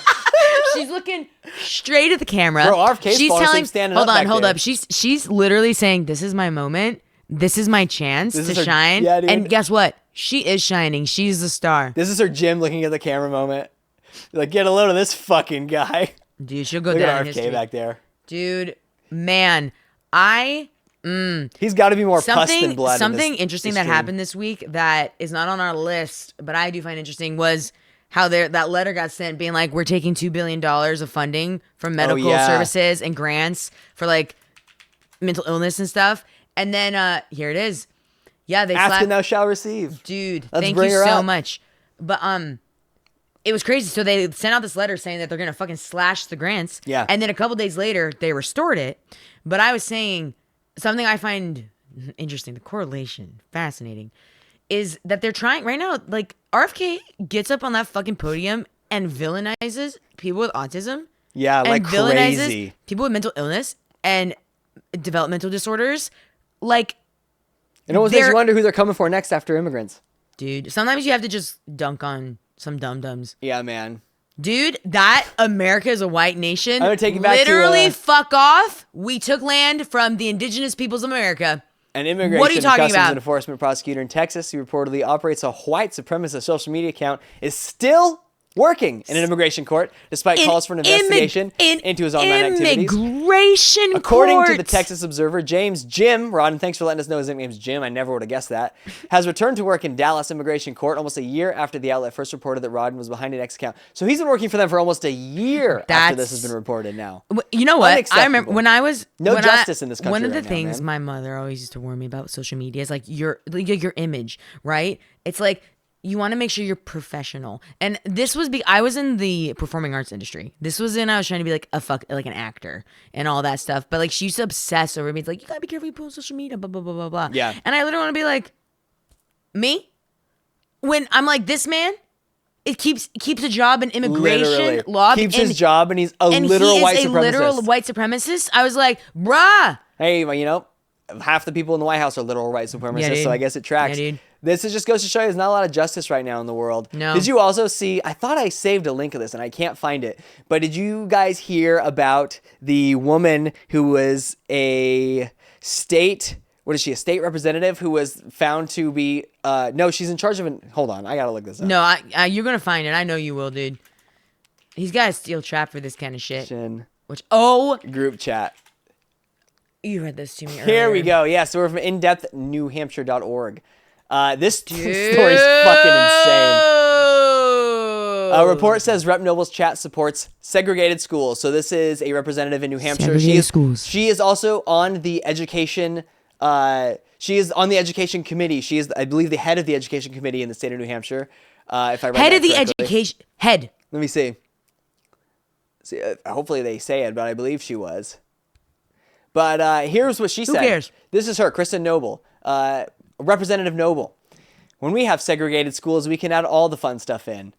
[SPEAKER 2] She's looking straight at the camera.
[SPEAKER 1] Bro, RFK's
[SPEAKER 2] She's
[SPEAKER 1] falling
[SPEAKER 2] telling,
[SPEAKER 1] asleep standing
[SPEAKER 2] hold
[SPEAKER 1] up
[SPEAKER 2] on,
[SPEAKER 1] back
[SPEAKER 2] hold
[SPEAKER 1] there.
[SPEAKER 2] up. She's literally saying, this is my moment. This is my chance
[SPEAKER 1] This
[SPEAKER 2] to
[SPEAKER 1] is her-
[SPEAKER 2] shine.
[SPEAKER 1] yeah, dude.
[SPEAKER 2] And guess what? She is shining. She's the star.
[SPEAKER 1] This is her Jim looking at the camera moment. Like, get a load of this fucking guy.
[SPEAKER 2] Dude, she'll go
[SPEAKER 1] Look
[SPEAKER 2] down
[SPEAKER 1] at
[SPEAKER 2] in
[SPEAKER 1] RFK
[SPEAKER 2] history.
[SPEAKER 1] back there.
[SPEAKER 2] Dude, man,
[SPEAKER 1] He's got to be more pus than blood.
[SPEAKER 2] Something interesting that happened this week that is not on our list, but I do find interesting was how that letter got sent being like, we're taking $2 billion of funding from medical services and grants for like mental illness and stuff. And then here it is. Yeah, they
[SPEAKER 1] Ask and thou shalt receive.
[SPEAKER 2] Dude,
[SPEAKER 1] Let's
[SPEAKER 2] thank
[SPEAKER 1] bring
[SPEAKER 2] you
[SPEAKER 1] her
[SPEAKER 2] so
[SPEAKER 1] up.
[SPEAKER 2] much. But it was crazy. So they sent out this letter saying that they're gonna fucking slash the grants.
[SPEAKER 1] Yeah.
[SPEAKER 2] And then a couple days later, they restored it. But I was saying something I find interesting, the correlation, fascinating, is that they're trying right now. Like RFK gets up on that fucking podium and villainizes people with autism.
[SPEAKER 1] Yeah,
[SPEAKER 2] and
[SPEAKER 1] like
[SPEAKER 2] villainizes
[SPEAKER 1] crazy.
[SPEAKER 2] people with mental illness and developmental disorders. Like,
[SPEAKER 1] It almost makes you wonder who they're coming for next after immigrants.
[SPEAKER 2] dude, sometimes you have to just dunk on some dum-dums.
[SPEAKER 1] Yeah, man.
[SPEAKER 2] Dude, that America is a white nation.
[SPEAKER 1] I'm gonna take you back
[SPEAKER 2] literally
[SPEAKER 1] to,
[SPEAKER 2] fuck off. We took land from the indigenous peoples of America.
[SPEAKER 1] An immigration
[SPEAKER 2] What are you
[SPEAKER 1] and
[SPEAKER 2] talking
[SPEAKER 1] customs
[SPEAKER 2] about?
[SPEAKER 1] enforcement prosecutor in Texas who reportedly operates a white supremacist social media account is still working in an immigration court despite calls for an investigation into his online activities.
[SPEAKER 2] Immigration
[SPEAKER 1] According to
[SPEAKER 2] court.
[SPEAKER 1] the Texas Observer, Jim, Rod, and thanks for letting us know his nickname's Jim, I never would have guessed that, has returned to work in Dallas Immigration Court almost a year after the outlet first reported that Rodden was behind an X account. So he's been working for them for almost a year after this has been reported now.
[SPEAKER 2] You know what? I remember when I was
[SPEAKER 1] no justice in this country.
[SPEAKER 2] One of the
[SPEAKER 1] right
[SPEAKER 2] things
[SPEAKER 1] now,
[SPEAKER 2] my mother always used to warn me about with social media is like your image, right? It's like you want to make sure you're professional. And this was I was in the performing arts industry. I was trying to be like an actor and all that stuff. But like she used to obsess over me. It's like, you gotta be careful you post on social media, blah, blah, blah, blah, blah.
[SPEAKER 1] Yeah.
[SPEAKER 2] And I literally want to be like, me? When I'm like, this man, it keeps a job in immigration law.
[SPEAKER 1] Keeps his job and he's a literal white supremacist.
[SPEAKER 2] Literal white supremacist. I was like, bruh.
[SPEAKER 1] Hey, well, you know, half the people in the White House are literal white supremacists, so I guess it tracks.
[SPEAKER 2] Yeah, dude.
[SPEAKER 1] This just goes to show you there's not a lot of justice right now in the world.
[SPEAKER 2] No.
[SPEAKER 1] Did you also see, I thought I saved a link of this and I can't find it, but did you guys hear about the woman who was a state representative who was found to be, no, she's in charge of hold on, I gotta look this up.
[SPEAKER 2] No, you're gonna find it. I know you will, dude. He's got a steel trap for this kind of shit.
[SPEAKER 1] Group chat.
[SPEAKER 2] You read this to me earlier.
[SPEAKER 1] Here we go. Yeah, so we're from indepthnewhampshire.org. This story is fucking insane. A report says Rep. Noble's chat supports segregated schools. So this is a representative in New Hampshire.
[SPEAKER 2] Segregated schools.
[SPEAKER 1] She is also on the education. She is on the education committee. She is, I believe, the head of the education committee in the state of New Hampshire. If I read
[SPEAKER 2] head
[SPEAKER 1] that
[SPEAKER 2] of the
[SPEAKER 1] correctly.
[SPEAKER 2] education head.
[SPEAKER 1] Let me see. Hopefully they say it, but I believe she was. But here's what she said.
[SPEAKER 2] Who cares?
[SPEAKER 1] This is her, Kristen Noble, Representative Noble. When we have segregated schools, we can add all the fun stuff in.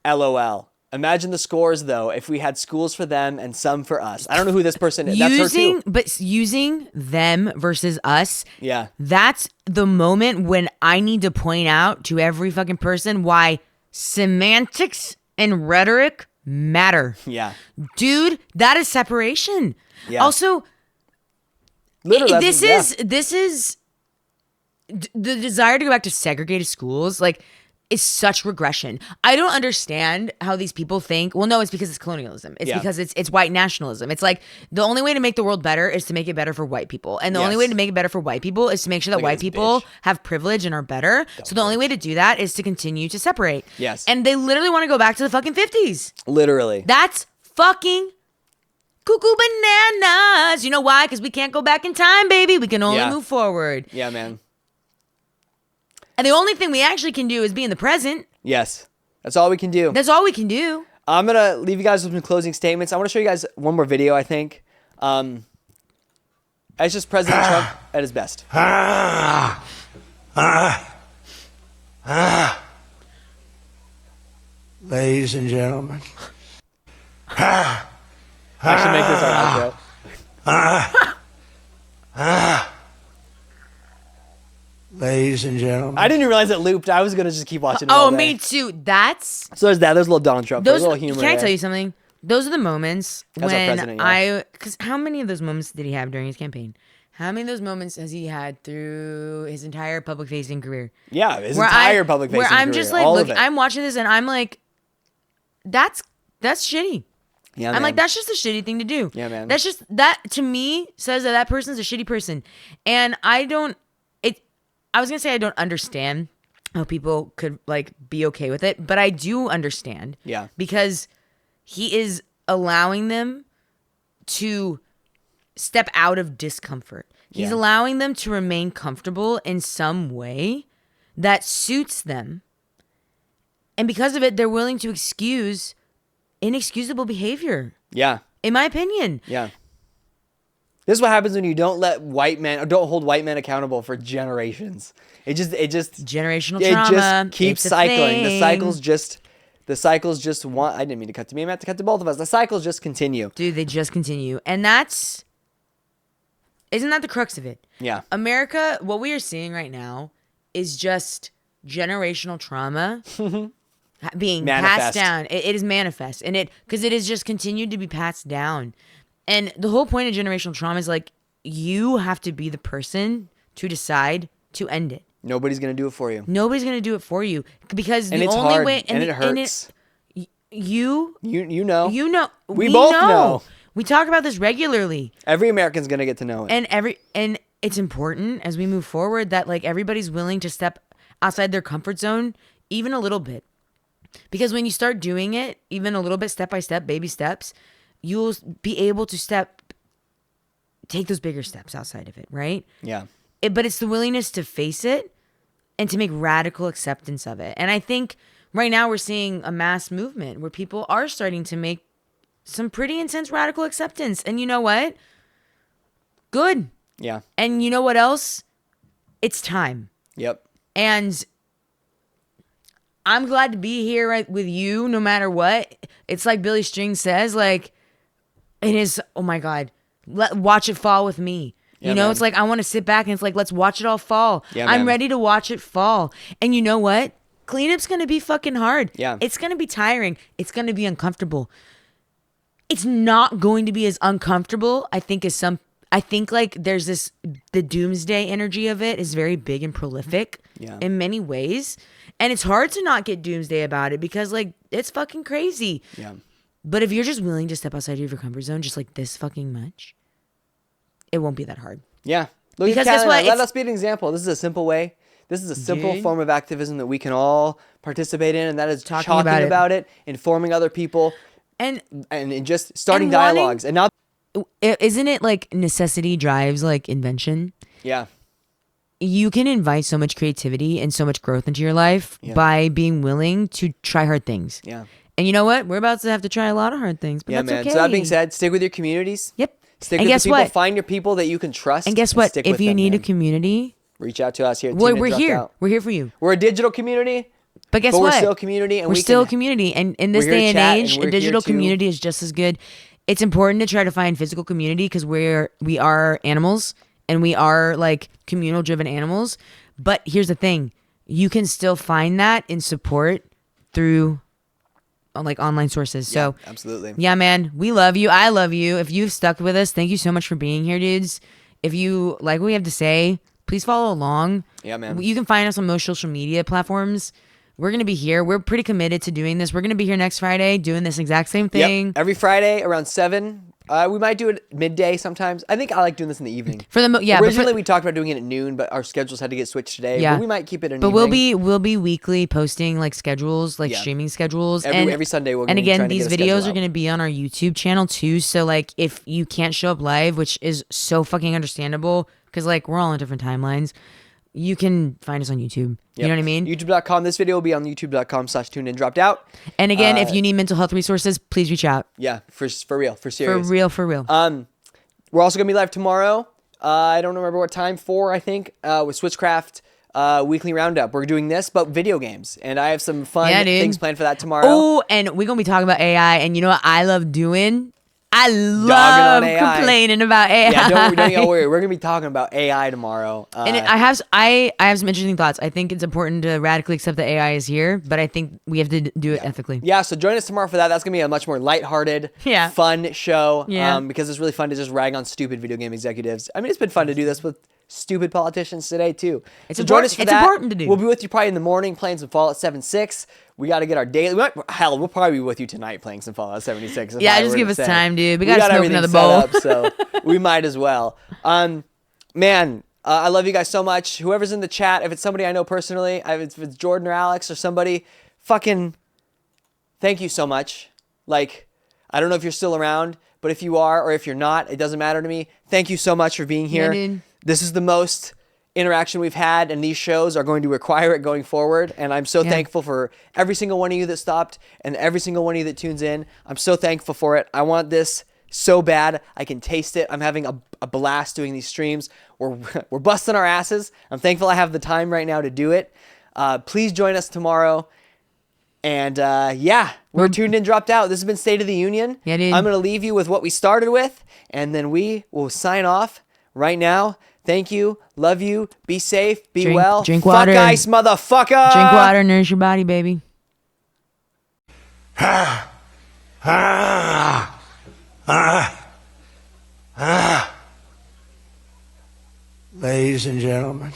[SPEAKER 1] LOL. Imagine the scores, though, if we had schools for them and some for us. I don't know who this person is. That's her too.
[SPEAKER 2] But using them versus us,
[SPEAKER 1] yeah,
[SPEAKER 2] that's the moment when I need to point out to every fucking person why semantics and rhetoric matter.
[SPEAKER 1] Yeah.
[SPEAKER 2] Dude, that is separation.
[SPEAKER 1] Yeah.
[SPEAKER 2] Also,
[SPEAKER 1] literally,
[SPEAKER 2] this is the desire to go back to segregated schools, like, is such regression. I don't understand how these people think. Well, no, it's because it's colonialism. It's because it's white nationalism. It's like the only way to make the world better is to make it better for white people. And the only way to make it better for white people is to make sure that white people have privilege and are better. So the only way to do that is to continue to separate.
[SPEAKER 1] Yes.
[SPEAKER 2] And they literally want to go back to the fucking 50s.
[SPEAKER 1] Literally.
[SPEAKER 2] That's fucking cuckoo bananas. You know why? Because we can't go back in time, baby. We can only move forward.
[SPEAKER 1] Yeah, man.
[SPEAKER 2] And the only thing we actually can do is be in the present.
[SPEAKER 1] Yes. That's all we can do.
[SPEAKER 2] That's all we can do.
[SPEAKER 1] I'm going to leave you guys with some closing statements. I want to show you guys one more video, I think. It's just President Trump at his best.
[SPEAKER 15] Ladies and gentlemen.
[SPEAKER 1] I should make this our outro.
[SPEAKER 15] Ladies and gentlemen.
[SPEAKER 1] I didn't even realize it looped. I was going to just keep watching it all day.
[SPEAKER 2] Me too. That's...
[SPEAKER 1] So there's that. There's a little Donald Trump. There's a little humor
[SPEAKER 2] Can I
[SPEAKER 1] there.
[SPEAKER 2] tell you something? Those are the moments
[SPEAKER 1] That's our
[SPEAKER 2] when
[SPEAKER 1] president,
[SPEAKER 2] because how many of those moments did he have during his campaign? How many of those moments has he had through his entire public-facing career?
[SPEAKER 1] Yeah, his entire public-facing career.
[SPEAKER 2] Where I'm just like, look, I'm watching this and I'm like, that's shitty.
[SPEAKER 1] Yeah,
[SPEAKER 2] I'm like, that's just a shitty thing to do.
[SPEAKER 1] Yeah, man.
[SPEAKER 2] That's just, that to me says that person's a shitty person. And I was going to say I don't understand how people could like be okay with it, but I do understand.
[SPEAKER 1] Yeah.
[SPEAKER 2] Because he is allowing them to step out of discomfort. He's allowing them to remain comfortable in some way that suits them. And because of it, they're willing to excuse inexcusable behavior.
[SPEAKER 1] Yeah.
[SPEAKER 2] In my opinion.
[SPEAKER 1] Yeah. This is what happens when you don't let don't hold white men accountable for generations. It just
[SPEAKER 2] generational
[SPEAKER 1] it
[SPEAKER 2] trauma.
[SPEAKER 1] just keeps cycling. The cycles just want. I didn't mean to cut to me. I meant to cut to both of us. The cycles just continue.
[SPEAKER 2] Dude, they just continue. And isn't that the crux of it?
[SPEAKER 1] Yeah.
[SPEAKER 2] America, what we are seeing right now is just generational trauma being passed down. It is manifest, and because it is just continued to be passed down. And the whole point of generational trauma is like you have to be the person to decide to end it.
[SPEAKER 1] Nobody's gonna do it for you.
[SPEAKER 2] Nobody's gonna do it for you because
[SPEAKER 1] and
[SPEAKER 2] the
[SPEAKER 1] it's
[SPEAKER 2] only
[SPEAKER 1] hard,
[SPEAKER 2] way
[SPEAKER 1] and it hurts.
[SPEAKER 2] You
[SPEAKER 1] know.
[SPEAKER 2] We
[SPEAKER 1] both know.
[SPEAKER 2] We talk about this regularly.
[SPEAKER 1] Every American's gonna get to know it.
[SPEAKER 2] And it's important as we move forward that like everybody's willing to step outside their comfort zone even a little bit. Because when you start doing it, even a little bit, step by step, baby steps, you'll be able to take those bigger steps outside of it, right?
[SPEAKER 1] Yeah.
[SPEAKER 2] But it's the willingness to face it and to make radical acceptance of it. And I think right now we're seeing a mass movement where people are starting to make some pretty intense radical acceptance. And you know what? Good.
[SPEAKER 1] Yeah.
[SPEAKER 2] And you know what else? It's time.
[SPEAKER 1] Yep.
[SPEAKER 2] And I'm glad to be here with you no matter what. It's like Billy String says, like, it is, oh my God, watch it fall with me.
[SPEAKER 1] Yeah,
[SPEAKER 2] you know,
[SPEAKER 1] man.
[SPEAKER 2] it's like I want to sit back and it's like, let's watch it all fall.
[SPEAKER 1] Yeah,
[SPEAKER 2] I'm
[SPEAKER 1] man.
[SPEAKER 2] ready to watch it fall. And you know what? Cleanup's going to be fucking hard.
[SPEAKER 1] Yeah.
[SPEAKER 2] It's going to be tiring. It's going to be uncomfortable. It's not going to be as uncomfortable, I think, I think like there's the doomsday energy of it is very big and prolific in many ways. And it's hard to not get doomsday about it because like it's fucking crazy.
[SPEAKER 1] Yeah.
[SPEAKER 2] But if you're just willing to step outside of your comfort zone just like this fucking much, it won't be that hard.
[SPEAKER 1] Yeah. Look
[SPEAKER 2] Because
[SPEAKER 1] at
[SPEAKER 2] guess what?
[SPEAKER 1] Callie. Let
[SPEAKER 2] It's-
[SPEAKER 1] us be an example. This is a simple way. This is a simple
[SPEAKER 2] Dude.
[SPEAKER 1] form of activism that we can all participate in, and that is
[SPEAKER 2] Talking
[SPEAKER 1] talking
[SPEAKER 2] about
[SPEAKER 1] about it, informing other people,
[SPEAKER 2] and
[SPEAKER 1] just starting
[SPEAKER 2] and wanting-
[SPEAKER 1] dialogues. And not
[SPEAKER 2] Isn't it like necessity drives like invention?
[SPEAKER 1] Yeah.
[SPEAKER 2] You can invite so much creativity and so much growth into your life by being willing to try hard things.
[SPEAKER 1] Yeah.
[SPEAKER 2] And you know what? We're about to have to try a lot of hard things, but
[SPEAKER 1] Yeah,
[SPEAKER 2] that's
[SPEAKER 1] man.
[SPEAKER 2] okay.
[SPEAKER 1] So that being said, stick with your communities.
[SPEAKER 2] Yep.
[SPEAKER 1] Stick
[SPEAKER 2] And
[SPEAKER 1] with
[SPEAKER 2] guess
[SPEAKER 1] the people.
[SPEAKER 2] what?
[SPEAKER 1] Find your people that you can trust.
[SPEAKER 2] And guess what?
[SPEAKER 1] stick
[SPEAKER 2] If
[SPEAKER 1] with
[SPEAKER 2] you
[SPEAKER 1] them,
[SPEAKER 2] need
[SPEAKER 1] man.
[SPEAKER 2] a community,
[SPEAKER 1] reach out to us here. at
[SPEAKER 2] well,
[SPEAKER 1] Teen
[SPEAKER 2] we're
[SPEAKER 1] and Dropped
[SPEAKER 2] here.
[SPEAKER 1] Out.
[SPEAKER 2] We're here for you.
[SPEAKER 1] We're a digital community.
[SPEAKER 2] But guess
[SPEAKER 1] but
[SPEAKER 2] what?
[SPEAKER 1] We're still a community, and
[SPEAKER 2] we're
[SPEAKER 1] we
[SPEAKER 2] still
[SPEAKER 1] can,
[SPEAKER 2] a community. And in this
[SPEAKER 1] we're here
[SPEAKER 2] day
[SPEAKER 1] to
[SPEAKER 2] and
[SPEAKER 1] chat,
[SPEAKER 2] age,
[SPEAKER 1] and
[SPEAKER 2] a
[SPEAKER 1] we're
[SPEAKER 2] digital
[SPEAKER 1] here to-
[SPEAKER 2] community is just as good. It's important to try to find physical community because we are animals and we are like communal driven animals. But here's the thing. You can still find that in support through like online sources. So
[SPEAKER 1] absolutely.
[SPEAKER 2] Yeah, man, we love you. I love you. If you've stuck with us, thank you so much for being here, dudes. If you like what we have to say, please follow along.
[SPEAKER 1] Yeah, man.
[SPEAKER 2] You can find us on most social media platforms. We're going to be here. We're pretty committed to doing this. We're going to be here next Friday doing this exact same thing.
[SPEAKER 1] Yep. Every Friday around 7. We might do it midday sometimes. I think I like doing this in the evening. Originally we talked about doing it at noon, but our schedules had to get switched today.
[SPEAKER 2] Yeah.
[SPEAKER 1] But we might keep it in.
[SPEAKER 2] But
[SPEAKER 1] evening.
[SPEAKER 2] we'll be weekly posting like schedules, like
[SPEAKER 1] Yeah.
[SPEAKER 2] streaming schedules.
[SPEAKER 1] Every Sunday we're
[SPEAKER 2] and
[SPEAKER 1] gonna be
[SPEAKER 2] again,
[SPEAKER 1] trying to
[SPEAKER 2] these
[SPEAKER 1] get a schedule
[SPEAKER 2] videos are
[SPEAKER 1] out.
[SPEAKER 2] going to be on our YouTube channel too. So like if you can't show up live, which is so fucking understandable because like we're all on different timelines, you can find us on YouTube. You know what I mean?
[SPEAKER 1] YouTube.com. This video will be on youtube.com/tunedindropped-out.
[SPEAKER 2] And again, if you need mental health resources, please reach out.
[SPEAKER 1] Yeah, for real, for serious.
[SPEAKER 2] For real.
[SPEAKER 1] We're also gonna be live tomorrow. I don't remember what time. 4, I think, with Switchcraft weekly roundup. We're doing this, but video games, and I have some fun things planned for that tomorrow.
[SPEAKER 2] Oh, and we're gonna be talking about AI. And you know what I love doing? I
[SPEAKER 1] Dogging
[SPEAKER 2] love
[SPEAKER 1] on AI.
[SPEAKER 2] complaining about AI.
[SPEAKER 1] Yeah, don't worry. We're gonna be talking about AI tomorrow.
[SPEAKER 2] And I have some interesting thoughts. I think it's important to radically accept that AI is here, but I think we have to do it ethically.
[SPEAKER 1] Yeah, so join us tomorrow for that. That's gonna be a much more lighthearted, fun show.
[SPEAKER 2] Yeah.
[SPEAKER 1] Because it's really fun to just rag on stupid video game executives. I mean, it's been fun to do this with stupid politicians today too.
[SPEAKER 2] It's
[SPEAKER 1] so join us for
[SPEAKER 2] it's
[SPEAKER 1] that.
[SPEAKER 2] important to do.
[SPEAKER 1] We'll be with you probably in the morning playing some Fallout 76. We got to get our daily. We'll probably be with you tonight playing some Fallout 76. if
[SPEAKER 2] Yeah,
[SPEAKER 1] I
[SPEAKER 2] just
[SPEAKER 1] were
[SPEAKER 2] give
[SPEAKER 1] to
[SPEAKER 2] us
[SPEAKER 1] say.
[SPEAKER 2] time, dude. We gotta
[SPEAKER 1] got
[SPEAKER 2] smoke
[SPEAKER 1] everything
[SPEAKER 2] another
[SPEAKER 1] set
[SPEAKER 2] bowl.
[SPEAKER 1] up, so we might as well. Man, I love you guys so much. Whoever's in the chat, if it's somebody I know personally, if it's Jordan or Alex or somebody, fucking thank you so much. Like, I don't know if you're still around, but if you are or if you're not, it doesn't matter to me. Thank you so much for being here.
[SPEAKER 2] Yeah, dude.
[SPEAKER 1] This is the most interaction we've had, and these shows are going to require it going forward. And I'm so thankful for every single one of you that stopped and every single one of you that tunes in. I'm so thankful for it. I want this so bad. I can taste it. I'm having a blast doing these streams. We're busting our asses. I'm thankful I have the time right now to do it. Please join us tomorrow. And we're tuned in, dropped out. This has been State of the Union.
[SPEAKER 2] Yeah, dude.
[SPEAKER 1] I'm going to leave you with what we started with, and then we will sign off right now. Thank you. Love you. Be safe. Be well.
[SPEAKER 2] Drink
[SPEAKER 1] Fuck
[SPEAKER 2] water.
[SPEAKER 1] ice, motherfucker.
[SPEAKER 2] Drink water, nourish your body, baby.
[SPEAKER 15] Ladies and gentlemen,